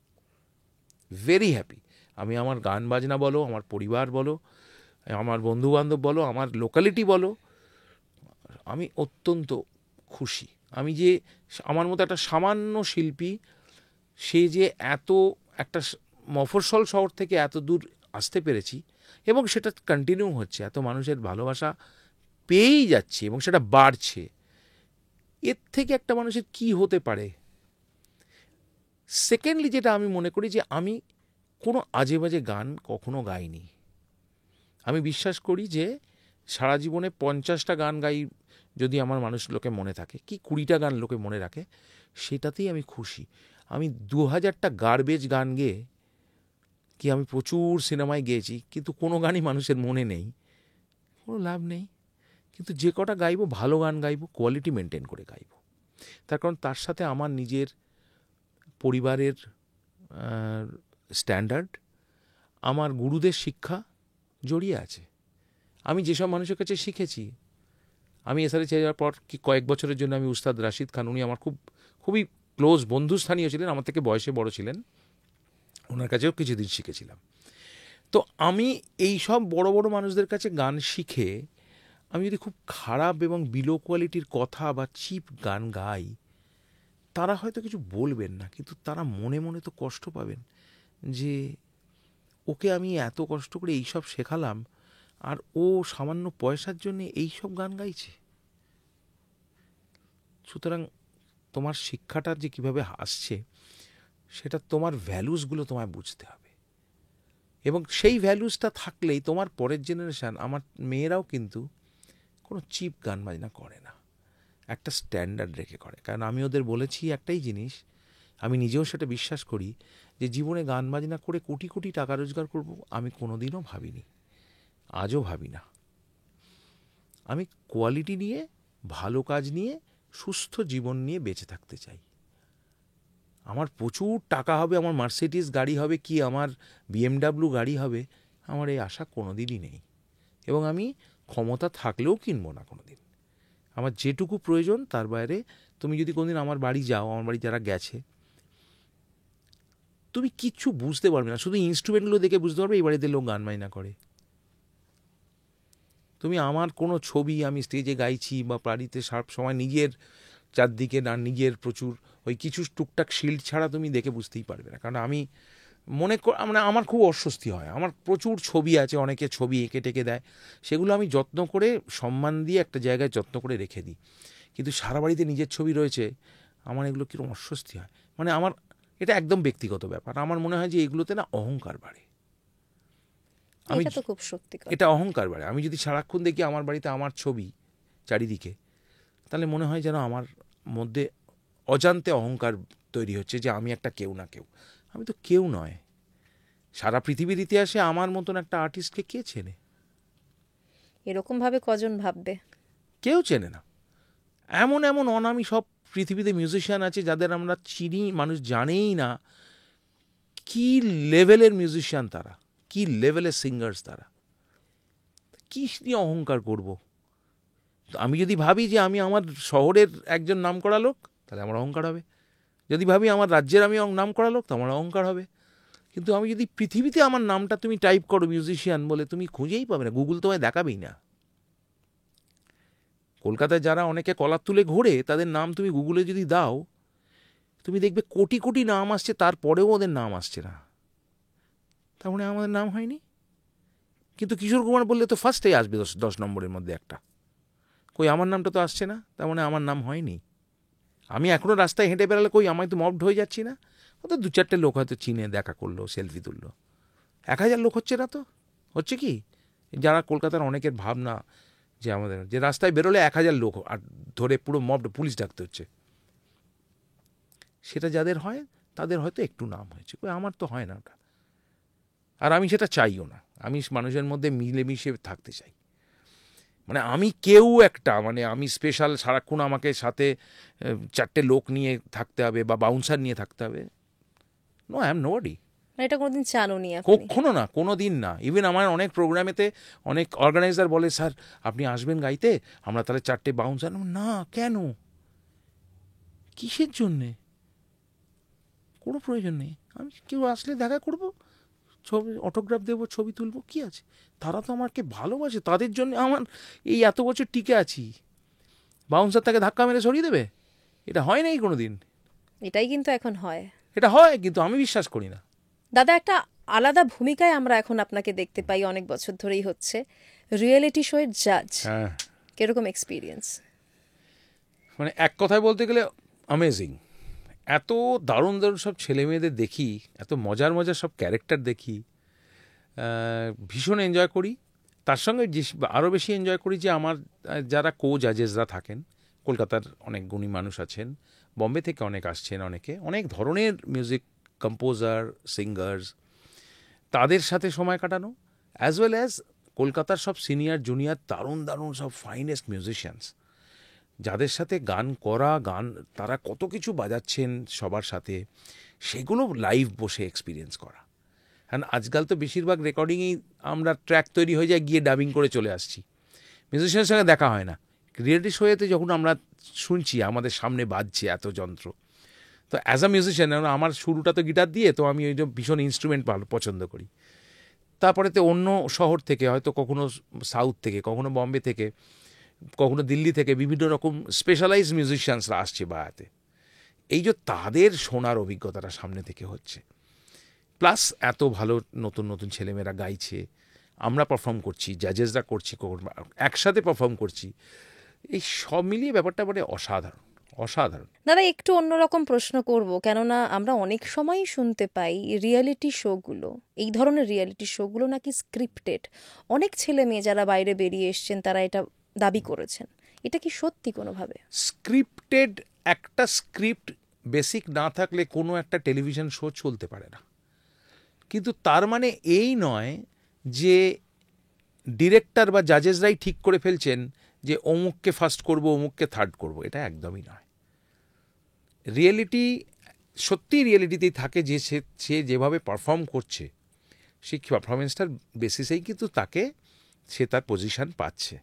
very happy. আমি আমার গান বাজনা বলো, আমার পরিবার বলো, আমার বন্ধুবান্ধব বলো, আমার লোকালিটি বলো, আমি অত্যন্ত খুশি। আমি যে আমার মতো একটা সামান্য শিল্পী, সে যে এত একটা মফস্বল শহর থেকে এত দূর আসতে পেরেছি, এবং সেটা কন্টিনিউ হচ্ছে, এত মানুষের ভালোবাসা পেয়েই যাচ্ছে এবং সেটা বাড়ছে, এর থেকে একটা মানুষের কি হতে পারে। সেকেন্ডলি যেটা আমি মনে করি যে আমি কোনো আজে বাজে গান কখনো গাইনি। আমি বিশ্বাস করি যে সারা জীবনে 50টা গান গাই যদি আমার মানুষ লোকে মনে থাকে, কি 20টা গান লোকে মনে রাখে, সেটাতেই আমি খুশি। আমি 2000টা গার্বেজ গান গেয়ে, কি আমি প্রচুর সিনেমায় গেয়েছি, কিন্তু কোনো গানই মানুষের মনে নেই, কোনো লাভ নেই। কিন্তু যে কটা গাইবো, ভালো গান গাইবো, কোয়ালিটি মেনটেন করে গাইবো। তার কারণ তার সাথে আমার নিজের পরিবারের স্ট্যান্ডার্ড, আমার গুরুদের শিক্ষা জড়িয়ে আছে। আমি যেসব মানুষের কাছে শিখেছি, আমি এসআরএ ছেড়ে যাওয়ার পর কি কয়েক বছরের জন্য আমি উস্তাদ রাশিদ খান, উনি আমার খুবই ক্লোজ বন্ধুস্থানীয় ছিলেন, আমার থেকে বয়সে বড় ছিলেন, ওনার কাছেও কিছুদিন শিখেছিলাম। তো আমি এই সব বড় বড় মানুষদের কাছে গান শিখে আমি যদি খুব খারাপ এবং বিলো কোয়ালিটির কথা বা চিপ গান গাই, তারা হয়তো কিছু বলবেন না, কিন্তু তারা মনে মনে তো কষ্ট পাবেন যে ওকে আমি এত কষ্ট করে এইসব শেখালাম, আর ও সামান্য পয়সার জন্য এইসব গান গাইছে। সুতরাং তোমার শিক্ষাটা যে কীভাবে আসছে, সেটা তোমার ভ্যালুসগুলো তোমায় বুঝতে হবে, এবং সেই ভ্যালুসটা থাকলেই তোমার পরের জেনারেশান, আমার মেয়েরাও কিন্তু কোনো চিপ গান বাজনা করে না। একটা স্ট্যান্ডার্ড রেখে করে। কারণ আমি ওদের বলেছি একটাই জিনিস, আমি নিজেও সেটা বিশ্বাস করি, যে জীবনে গান বাজনা করে কোটি কোটি টাকা রোজগার করব আমি কোনোদিনও ভাবিনি, আজও ভাবি না। আমি কোয়ালিটি নিয়ে, ভালো কাজ নিয়ে, সুস্থ জীবন নিয়ে বেঁচে থাকতে চাই। আমার প্রচুর টাকা হবে, আমার মার্সিডিজ গাড়ি হবে, কি আমার BMW গাড়ি হবে, আমার এই আশা কোনোদিনই নেই। এবং আমি ক্ষমতা থাকলেও কিনবো না কোনোদিন। আমার যেটুকু প্রয়োজন তার বাইরে। তুমি যদি কোনোদিন আমার বাড়ি যাও, আমার বাড়ি যারা গেছে, তুমি কিচ্ছু বুঝতে পারবে না, শুধু ইনস্ট্রুমেন্টগুলো দেখে বুঝতে পারবে এই বাড়িতে লোক গান বাজনা করে। তুমি আমার কোনো ছবি আমি স্টেজে গাইছি বা বাড়িতে সব সময় নিজের চারদিকে না, নিজের প্রচুর ওই কিছু টুকটাক শিল্ড ছাড়া তুমি দেখে বুঝতেই পারবে না। কারণ আমি মানে আমার খুব অস্বস্তি হয়। আমার প্রচুর ছবি আছে, অনেকে ছবি এঁকে টেকে দেয়, সেগুলো আমি যত্ন করে সম্মান দিয়ে একটা জায়গায় যত্ন করে রেখে দিই। কিন্তু সারা বাড়িতে নিজের ছবি রয়েছে, আমার এগুলো কীরকম অস্বস্তি হয়। মানে আমার এটা একদম ব্যক্তিগত ব্যাপার। আমার মনে হয় যে এগুলোতে না অহংকার বাড়ে। এটা তো খুব সত্যি কথা। এটা অহংকার বাড়ে। আমি যদি সারাক্ষণ দেখি আমার বাড়িতে আমার ছবি চারিদিকে, তাহলে মনে হয় যেন আমার মধ্যে অজান্তে অহংকার তৈরি হচ্ছে, যে আমি একটা কেউ না কেউ। আমি তো কেউ নয়। সারা পৃথিবীর ইতিহাসে আমার মতন একটা আর্টিস্টকে কে চেনে? এরকম ভাবে কজন ভাববে? কেউ চেনে না। এমন এমন অনামী সব পৃথিবীতে মিউজিশিয়ান আছে যাদের আমরা চিনি, মানুষ জানেই না কি লেভেলের মিউজিশিয়ান তারা, কি লেভেলের সিঙ্গার্স তারা। কি নিয়ে অহংকার করব? আমি যদি ভাবি যে আমি আমার শহরের একজন নামকরা লোক, তাহলে আমার অহংকার হবে। যদি ভাবি আমার রাজ্যের আমি নামকরা লোক, তো আমার অহংকার হবে। কিন্তু আমি যদি পৃথিবীতে আমার নামটা তুমি টাইপ করো মিউজিশিয়ান বলে, তুমি খুঁজেই পাবে না, গুগল তোমায় দেখাবেই না। কলকাতায় যারা অনেকে কলার তুলে ঘোরে, তাদের নাম তুমি গুগলে যদি দাও, তুমি দেখবে কোটি কোটি নাম আসছে, তারপরেও ওদের নাম আসছে না। তার মানে আমাদের নাম হয়নি। কিন্তু কিশোর কুমার বললে তো ফার্স্টেই আসবে 10 নম্বরের মধ্যে একটা। কই আমার নামটা তো আসছে না, তার মানে আমার নাম হয়নি। আমি এখনও রাস্তায় হেঁটে বেড়ালে কই আমি তো মবড হয়ে যাচ্ছি না? ও তো 2-4টে লোক হয়তো চিনে দেখা করলো, সেলফি তুললো। 1000 লোক হচ্ছে না তো? হচ্ছে কি? যারা কলকাতার অনেকের ভাবনা যে আমাদের যে রাস্তায় বেরোলে 1000 লোক আর ধরে পুরো মবড, পুলিশ ডাকতে হচ্ছে। সেটা যাদের হয় তাদের হয়তো একটু নাম হয়েছে, আমার তো হয় না ওটা। আর আমি সেটা চাইও না। আমি মানুষের মধ্যে মিলেমিশে থাকতে চাই। মানে আমি কেউ একটা, মানে আমি স্পেশাল সারাক্ষণ আমাকে সাথে 4টে লোক নিয়ে থাকতে হবে বা বাউন্সার নিয়ে থাকতে হবে। No, I am nobody. এটা কোনোদিন চানোনি আপনি? কখনো না, কোনো দিন না। ইভেন আমার অনেক প্রোগ্রামেতে অনেক অর্গানাইজার বলে, স্যার আপনি আসবেন গাইতে, আমরা তাহলে 4টে বাউন্সার। না, কেন? কিসের জন্যে? কোনো প্রয়োজন নেই। আমি কেউ আসলে দেখা করব, ছবি অটোগ্রাফ দেবো, ছবি তুলবো, কি আছে? তারা তো আমাকে ভালোবাসে, তাদের জন্য আমার এই এত বছর টিকে আছি। বাউন্সার তাকে ধাক্কা মেরে সরিয়ে দেবে? এটা হয় নাই কোনো দিন। এটাই কিন্তু এখন হয়। এটা হয়, কিন্তু আমি বিশ্বাস করি না। দাদা, একটা আলাদা ভূমিকায় আমরা এখন আপনাকে দেখতে পাই, অনেক বছর ধরেই হচ্ছে, রিয়েলিটি শোয়ের জাজ। হ্যাঁ, কিরকম এক্সপিরিয়েন্স? মানে এক কথায় বলতে গেলে অ্যামেজিং। এত দারুণ দারুণ সব ছেলে মেয়েদের দেখি, এত মজার মজার সব ক্যারেক্টার দেখি, ভীষণ এনজয় করি। তার সঙ্গে আরও বেশি এনজয় করি যে আমার যারা কো জাজেসরা থাকেন, কলকাতার অনেক গুণী মানুষ আছেন, বম্বে থেকে অনেক আসছেন, অনেকে অনেক ধরনের মিউজিক কম্পোজার, সিঙ্গার্স, তাদের সাথে সময় কাটানো, অ্যাজ ওয়েল অ্যাজ কলকাতার সব সিনিয়র জুনিয়র দারুণ দারুণ সব ফাইনেস্ট মিউজিশিয়ানস, যাদের সাথে গান করা, গান তারা কত কিছু বাজাচ্ছেন সবার সাথে, সেগুলো লাইভ বসে এক্সপিরিয়েন্স করা। কারণ আজকাল তো বেশিরভাগ রেকর্ডিংয়েই আমরা ট্র্যাক তৈরি হয়ে যায়, গিয়ে ডাবিং করে চলে আসছি, মিউজিশিয়ানের সঙ্গে দেখা হয় না। রিয়েলিটি শোয়েতে যখন আমরা শুনছি আমাদের সামনে বাজছে এত যন্ত্র, তো অ্যাজ আ মিউজিশিয়ান আমার শুরুটা তো গিটার দিয়ে, তো আমি ওই যে ভীষণ ইনস্ট্রুমেন্ট ভালো পছন্দ করি। তারপরে তো অন্য শহর থেকে, হয়তো কখনো সাউথ থেকে, কখনো বম্বে থেকে, কখনো দিল্লি থেকে বিভিন্ন রকম স্পেশালাইজড মিউজিশিয়ানসরা আসছে বায়াতে। এই যে তাদের শোনার অভিজ্ঞতাটা সামনে থেকে হচ্ছে, প্লাস এত ভালো নতুন নতুন ছেলেমেয়েরা গাইছে, আমরা পারফর্ম করছি, জাজেসরা করছি, একসাথে পারফর্ম করছি, এই সব মিলিয়ে ব্যাপারটা মানে অসাধারণ, অসাধারণ। দাদা, একটু অন্যরকম প্রশ্ন করব, কেননা আমরা অনেক সময়ই শুনতে পাই রিয়েলিটি শোগুলো, এই ধরনের রিয়েলিটি শোগুলো নাকি স্ক্রিপ্টেড। অনেক ছেলে মেয়ে যারা বাইরে বেরিয়ে এসছেন তারা এটা দাবি করেছেন। এটা কি সত্যি কোনোভাবে? স্ক্রিপ্টেড, একটা স্ক্রিপ্ট বেসিক না থাকলে কোনো একটা টেলিভিশন শো চলতে পারে না। কিন্তু তার মানে এই নয় যে ডিরেক্টর বা জাজেসরাই ঠিক করে ফেলছেন যে অমুককে ফার্স্ট করব, অমুককে থার্ড করব। এটা একদমই নয়। রিয়েলিটি সত্যিই রিয়েলিটিতেই থাকে যে সে যেভাবে পারফর্ম করছে, সেই পারফরমেন্সটার বেসিসেই কিন্তু সে তার পজিশন পাচ্ছে।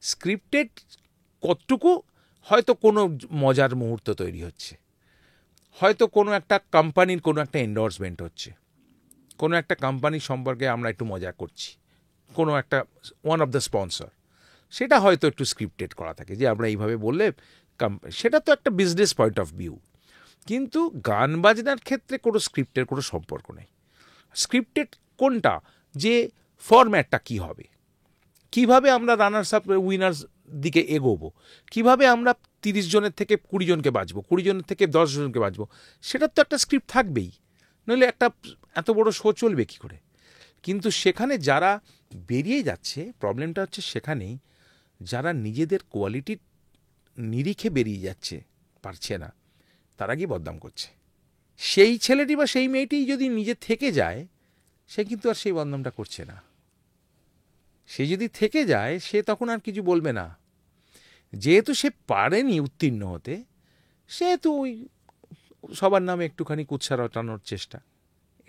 স্ক্রিপ্টেড কতটুকু, হয়তো কোনো মজার মুহূর্ত তৈরি হচ্ছে, হয়তো কোনো একটা কোম্পানির কোনো একটা এন্ডোর্সমেন্ট হচ্ছে, কোনো একটা কোম্পানি সম্পর্কে আমরা একটু মজা করছি, কোনো একটা ওয়ান অফ দ্য স্পন্সর, সেটা হয়তো একটু স্ক্রিপ্টেড করা থাকে যে আমরা এইভাবে বললে সেটা তো একটা বিজনেস পয়েন্ট অফ ভিউ। কিন্তু গান বাজনার ক্ষেত্রে কোনো স্ক্রিপ্টের কোনো সম্পর্ক নেই। স্ক্রিপ্টেড কোনটা, যে ফরম্যাটটা কি হবে, কিভাবে আমরা রানার্স আপ উইনার্স দিকে এগোবো, কিভাবে আমরা 30 জনের থেকে 20 জনকে বাঁচবো, 20 জনের থেকে 10 জনকে বাঁচবো, সেটার তো একটা স্ক্রিপ্ট থাকবেই, নইলে একটা এত বড় শো চলবে কি করে। কিন্তু সেখানে যারা বেরিয়ে যাচ্ছে, প্রবলেমটা হচ্ছে সেখানেই, যারা নিজেদের কোয়ালিটির নিরিখে বেরিয়ে যাচ্ছে পারছে না, তারা গিয়ে বদনাম করছে। সেই ছেলেটি বা সেই মেয়েটি যদি নিজে থেকে যায়, সে কিন্তু আর সেই বদনামটা করছে না। সে যদি থেকে যায়, সে তখন আর কিছু বলবে না। যেহেতু সে পারেনি উত্তীর্ণ হতে, সেহেতু ওই সবার নামে একটুখানি কুৎসা রটানোর চেষ্টা,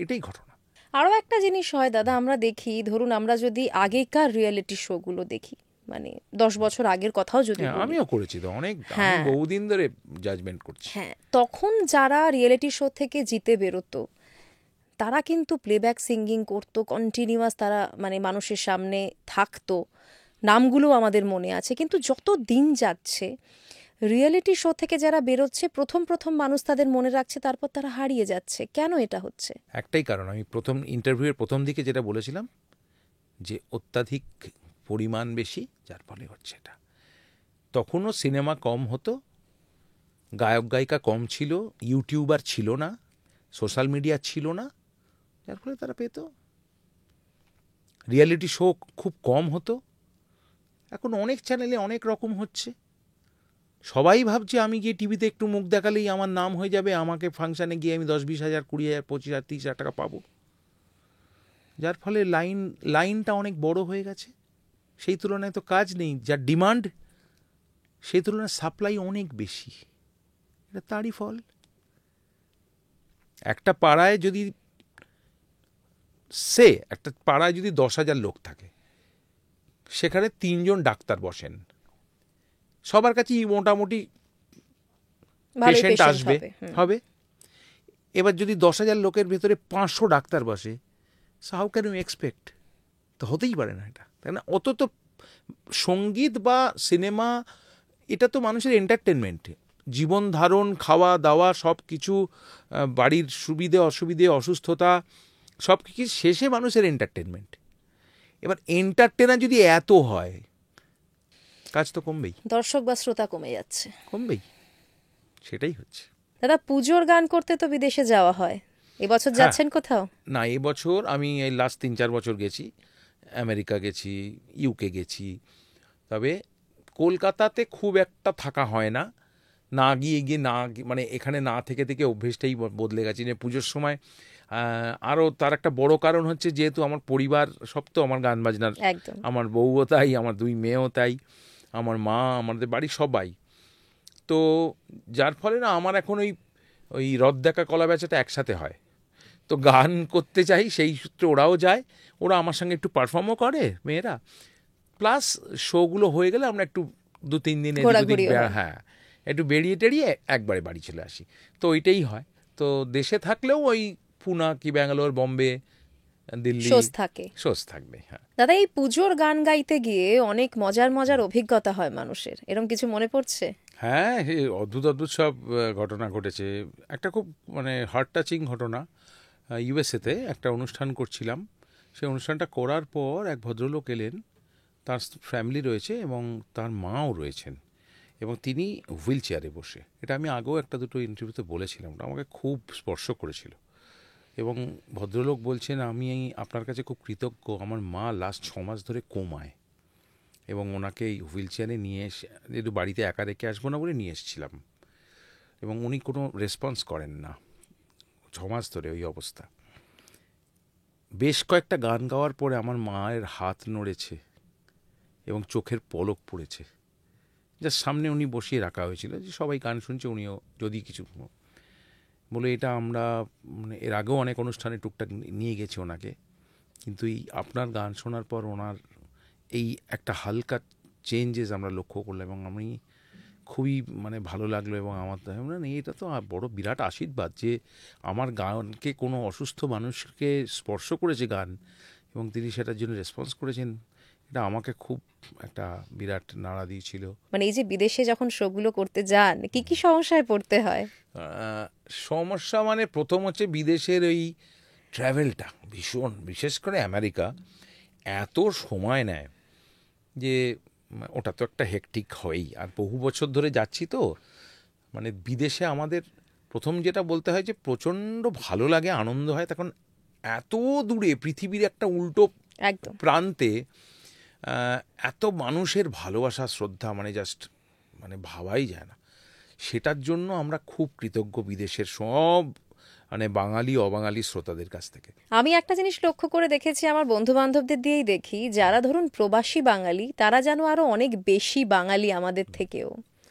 এটাই ঘটনা। আরও একটা জিনিস হয় দাদা, আমরা দেখি, ধরুন আমরা যদি আগেকার রিয়েলিটি শোগুলো দেখি, মানে 10 বছর আগের কথাও যদি বলি, আমিও করেছি তো অনেক, আমি হ্যাঁ বহুদিন ধরে জাজমেন্ট করছি। হ্যাঁ, তখন যারা রিয়েলিটি শো থেকে জিতে বেরোতো, তারা কিন্তু প্লেব্যাক সিঙ্গিং করতো কন্টিনিউয়াস, তারা মানে মানুষের সামনে থাকতো, নামগুলো আমাদের মনে আছে। কিন্তু যত দিন যাচ্ছে, রিয়েলিটি শো থেকে যারা বেরোচ্ছে, প্রথম প্রথম মানুষ তাদের মনে রাখছে, তারপর তারা হারিয়ে যাচ্ছে। কেন এটা হচ্ছে? একটাই কারণ, আমি প্রথম ইন্টারভিউয়ের প্রথম দিকে যেটা বলেছিলাম, যে অত্যাধিক পরিমাণ বেশি, যার ফলে হচ্ছে এটা। তখনও সিনেমা কম হতো, গায়ক গায়িকা কম ছিল, ইউটিউবার ছিল না, সোশ্যাল মিডিয়া ছিল না, যার ফলে তারা পেত। রিয়েলিটি শো খুব কম হতো, এখন অনেক চ্যানেলে অনেক রকম হচ্ছে। সবাই ভাবছে আমি গিয়ে টিভিতে একটু মুখ দেখালেই আমার নাম হয়ে যাবে, আমাকে ফাংশানে গিয়ে আমি 10-20 হাজার, 20,000, 25,000, 30,000 টাকা পাবো। যার ফলে লাইনটা অনেক বড় হয়ে গেছে। সেই তুলনায় তো কাজ নেই, যার ডিমান্ড সেই তুলনায় সাপ্লাই অনেক বেশি। এটা তারই ফল। একটা পাড়ায় যদি 10,000 লোক থাকে, সেখানে 3 জন ডাক্তার বসেন, সবার কাছেই মোটামুটি পেশেন্ট আসবে হবে। এবার যদি 10,000 লোকের ভেতরে 500 ডাক্তার বসে, so how can you expect? তো হতেই পারে না এটা, তাই না? অত তো সঙ্গীত বা সিনেমা, এটা তো মানুষের এন্টারটেনমেন্ট, জীবন ধারণ, খাওয়া দাওয়া সব কিছু, বাড়ির সুবিধে অসুবিধে, অসুস্থতা, সব কিছু শেষে মানুষের এন্টারটেনমেন্ট। এবার এন্টারটেনার যদি এত হয়, কাজ তো কমবেই, দর্শক বা শ্রোতা কমে যাচ্ছে, কমবেই, সেটাই হচ্ছে। দাদা পুজোর গান করতে তো বিদেশে যাওয়া হয়, এবছর যাচ্ছেন কোথাও? না, এবছর আমি এই লাস্ট 3-4 বছর গেছি, আমেরিকা গেছি, ইউকে গেছি, তবে কলকাতাতে খুব একটা থাকা হয় না। না গিয়ে মানে এখানে না থেকে থেকে অভ্যেসটাই বদলে গেছে। যে পুজোর সময় আরও তার একটা বড় কারণ হচ্ছে, যেহেতু আমার পরিবার সব তো আমার গান বাজনার, আমার বউও তাই, আমার 2 মেয়েও তাই, আমার মা, আমাদের বাড়ির সবাই তো, যার ফলে না আমার এখন ওই রথ দেখা কলা বেচাটা একসাথে হয়। তো গান করতে চাই, সেই সূত্রে ওরাও যায়, ওরা আমার সঙ্গে একটু পারফর্মও করে মেয়েরা, প্লাস শোগুলো হয়ে গেলে আমরা একটু 2-3 দিন হ্যাঁ একটু বেরিয়ে টেরিয়ে একবারে বাড়ি চলে আসি। তো ওইটাই হয়। তো দেশে থাকলেও ওই পুনা কি ব্যাঙ্গালোর, বম্বে, দিল্লি শোজ থাকবে। হ্যাঁ দাদা, এই পুজোর গান গাইতে গিয়ে অনেক মজার মজার অভিজ্ঞতা হয় মানুষের, এরকম কিছু মনে পড়ছে? হ্যাঁ, অদ্ভুত অদ্ভুত সব ঘটনা ঘটেছে। একটা খুব মানে হার্ট টাচিং ঘটনা, ইউএসএতে একটা অনুষ্ঠান করছিলাম। সেই অনুষ্ঠানটা করার পর এক ভদ্রলোক এলেন, তার ফ্যামিলি রয়েছে এবং তার মাও রয়েছেন, এবং তিনি হুইল চেয়ারে বসে। এটা আমি আগেও একটা দুটো ইন্টারভিউতে বলেছিলাম, ওটা আমাকে খুব স্পর্শ করেছিল। এবং ভদ্রলোক বলছেন, আমি আপনার কাছে খুব কৃতজ্ঞ, আমার মা লাস্ট 6 মাস ধরে কোমায়, এবং ওনাকে এই হুইল চেয়ারে নিয়ে এসে, যেহেতু বাড়িতে একা রেখে আসবো না বলে নিয়ে এসেছিলাম, এবং উনি কোনো রেসপন্স করেন না 6 মাস ধরে ওই অবস্থা। বেশ কয়েকটা গান গাওয়ার পরে আমার মায়ের হাত নড়েছে এবং চোখের পলক পড়েছে, যার সামনে উনি বসিয়ে রাখা হয়েছিল, যে সবাই গান শুনছে, উনিও যদি কিছু বলে। এটা আমরা মানে এর আগেও অনেক অনুষ্ঠানে টুকটাক নিয়ে গেছি ওনাকে, কিন্তু এই আপনার গান শোনার পর ওনার এই একটা হালকা চেঞ্জেস আমরা লক্ষ্য করলাম, এবং আমি খুবই মানে ভালো লাগলো। এবং আমার এটা তো বড় বিরাট আশীর্বাদ যে আমার গানকে কোনো অসুস্থ মানুষকে স্পর্শ করেছে গান, এবং তিনি সেটার জন্য রেসপন্স করেছেন। এটা আমাকে খুব একটা বিরাট নাড়া দিয়েছিল। মানে এই যে বিদেশে যখন শোগুলো করতে যান, কি কি সমস্যায় পড়তে হয়? সমস্যা মানে প্রথম হচ্ছে বিদেশের ওই ট্র্যাভেলটা ভীষণ, বিশেষ করে আমেরিকা এত সময় নেয় যে ওটা তো একটা হেকটিক হয়ই। আর বহু বছর ধরে যাচ্ছি তো, মানে বিদেশে আমাদের প্রথম যেটা বলতে হয় যে প্রচণ্ড ভালো লাগে, আনন্দ হয়। তখন এত দূরে পৃথিবীর একটা উল্টো একদম প্রান্তে এত মানুষের ভালোবাসা, শ্রদ্ধা, মানে জাস্ট মানে ভাবাই যায় না। সেটার জন্য আমরা খুব কৃতজ্ঞ বিদেশের সব মানে বাঙালি অবাঙালি শ্রোতাদের কাছ থেকে। আমি একটা জিনিস লক্ষ্য করে দেখেছি, আমার বন্ধু বান্ধবদের দিয়েই দেখি, যারা ধরুন প্রবাসী বাঙালি, তারা যেন আরো অনেক বেশি বাঙালি আমাদের থেকেও।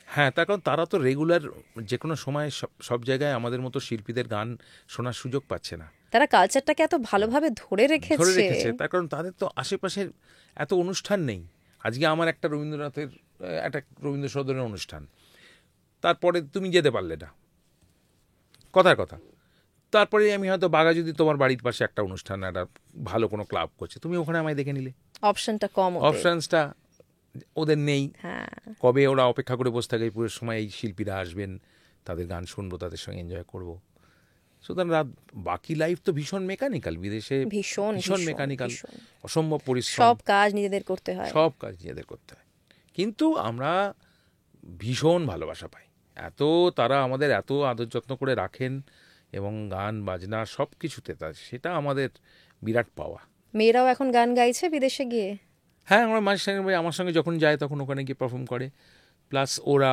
হ্যাঁ, তার কারণ তারা তো রেগুলার যে কোনো সময় সব জায়গায় আমাদের মতো শিল্পীদের গান শোনার সুযোগ পাচ্ছে না। তারা কালচারটাকে এত ভালোভাবে ধরে রেখেছে। তার কারণ তাদের তো আশেপাশে এত অনুষ্ঠান নেই। আজকে আমার একটা রবীন্দ্রনাথের একটা রবীন্দ্র সদনের অনুষ্ঠান, তারপরে তুমি যেতে পারলে না, কথার কথা। তারপরে আমি হয়তো বাঘা যদি তোমার বাড়ির পাশে একটা অনুষ্ঠান, একটা ভালো কোনো ক্লাব করছে, তুমি ওখানে আমায় দেখে নিলে। অপশনটা কম, অপশনসটা ওদের নেই। হ্যাঁ, কবে ওরা অপেক্ষা করে বসে থাকে পুরো সময় এই শিল্পীরা আসবেন, তাদের গান শুনবো, তাদের সঙ্গে এনজয় করবো। সুতরাং বাকি লাইফ তো ভীষণ মেকানিক্যাল, বিদেশে ভীষণ মেকানিক্যাল, অসম্ভব পরিশ্রম, সব কাজ নিজেদের করতে হয়, সব কাজ নিজেদের করতে হয়। কিন্তু আমরা ভীষণ ভালোবাসা পাই, এত তারা আমাদের এত আদর যত্ন করে রাখেন, এবং গান বাজনা সব কিছুতে সেটা আমাদের বিরাট পাওয়া। মেয়েরাও এখন গান গাইছে বিদেশে গিয়ে। হ্যাঁ, আমার মাঝে সঙ্গে আমার সঙ্গে যখন যায় তখন ওখানে গিয়ে পারফর্ম করে। প্লাস ওরা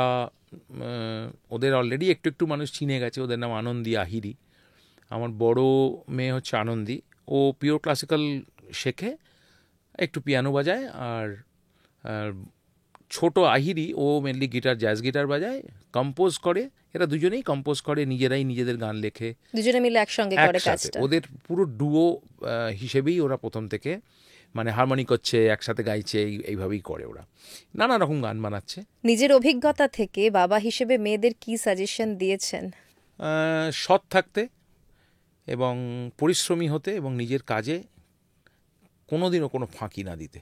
ওদের অলরেডি একটু একটু মানুষ চিনে গেছে, ওদের নাম আনন্দী আহিরি। আমার বড় মেয়ে হচ্ছে আনন্দী, ও পিওর ক্লাসিক্যাল শেখে, একটু পিয়ানো বাজায়। আর ছোট আহিরি ও মেনলি গিটার, জ্যাজ গিটার বাজায়, কম্পোজ করে। এরা দুজনেই কম্পোজ করে, নিজেরাই নিজেদের গান লেখে, দুজনে মিলে একসঙ্গে করে কাজটা। ওদের পুরো ডুও হিসেবেই ওরা প্রথম থেকে মানে হারমোনি করছে, একসাথে গাইছে, এইভাবেই করে ওরা, নানা রকম গান বানাচ্ছে। নিজের অভিজ্ঞতা থেকে বাবা হিসেবে মেয়েদের কি সাজেশন দিয়েছেন? সৎ থাকতে এবং পরিশ্রমী হতে, এবং নিজের কাজে কোনোদিনও কোনো ফাঁকি না দিতে।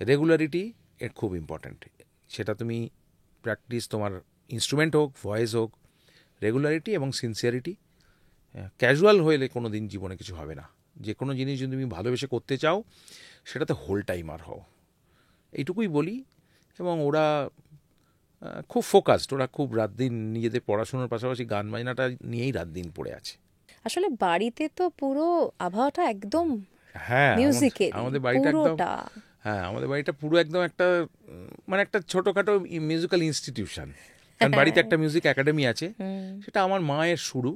রেগুলারিটি এর খুব ইম্পর্ট্যান্ট। সেটা তুমি প্র্যাকটিস, তোমার ইনস্ট্রুমেন্ট হোক, ভয়েস হোক, রেগুলারিটি এবং সিনসিয়ারিটি। ক্যাজুয়াল হলে কোনো দিন জীবনে কিছু হবে না। যে কোনো জিনিস যদি তুমি ভালোবেসে করতে চাও, সেটাতে হোল টাইমার হও, এইটুকুই বলি। এবং ওরা খুব ফোকাসড, ওরা খুব রাত দিন নিজেদের পড়াশোনার পাশাপাশি গান বাজনাটা নিয়েই রাত দিন পড়ে আছে। আসলে বাড়িতে তো পুরো আবহাওয়াটা একদম হ্যাঁ, মিউজিকের, আমাদের বাড়িটা একদম, হ্যাঁ আমাদের বাড়িটা পুরো একদম একটা মানে একটা ছোটোখাটো মিউজিক্যাল ইনস্টিটিউশন। কারণ বাড়িতে একটা মিউজিক একাডেমি আছে, সেটা আমার মায়ের শুরু,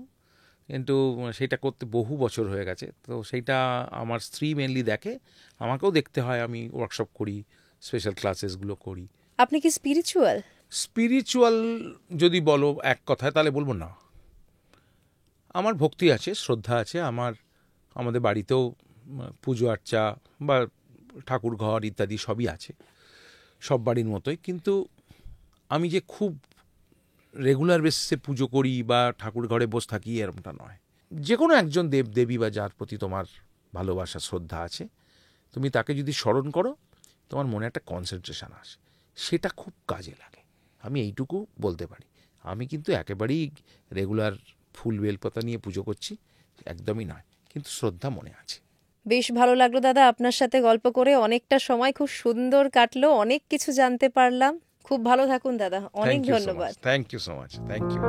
কিন্তু সেটা করতে বহু বছর হয়ে গেছে। তো সেইটা আমার স্ত্রী মেনলি দেখে, আমাকেও দেখতে হয়। আমি ওয়ার্কশপ করি, স্পেশাল ক্লাসেসগুলো করি। আপনি কি স্পিরিচুয়াল? স্পিরিচুয়াল যদি বলো এক কথায়, তাহলে বলবো না। আমার ভক্তি আছে, শ্রদ্ধা আছে। আমাদের বাড়িতেও পুজো আর্চা বা ঠাকুর ঘর ইত্যাদি সবই আছে, সব বাড়ির মতোই। কিন্তু আমি যে খুব রেগুলার বেসিসে পুজো করি বা ঠাকুর ঘরে বসে থাকি, এরকমটা নয়। যে কোনো একজন দেব দেবী বা যার প্রতি তোমার ভালোবাসা, শ্রদ্ধা আছে, তুমি তাকে যদি স্মরণ করো, তোমার মনে একটা কনসেন্ট্রেশন আসে, সেটা খুব কাজে লাগে। আমি এইটুকু বলতে পারি। আমি কিন্তু একেবারেই রেগুলার ফুল বেলপাতা নিয়ে পুজো করছি, একদমই নয়, কিন্তু শ্রদ্ধা মনে আছে। বেশ ভালো লাগলো দাদা আপনার সাথে গল্প করে, অনেকটা সময় খুব সুন্দর কাটলো, অনেক কিছু জানতে পারলাম। খুব ভালো থাকুন দাদা, অনেক ধন্যবাদ। Thank you so much, thank you.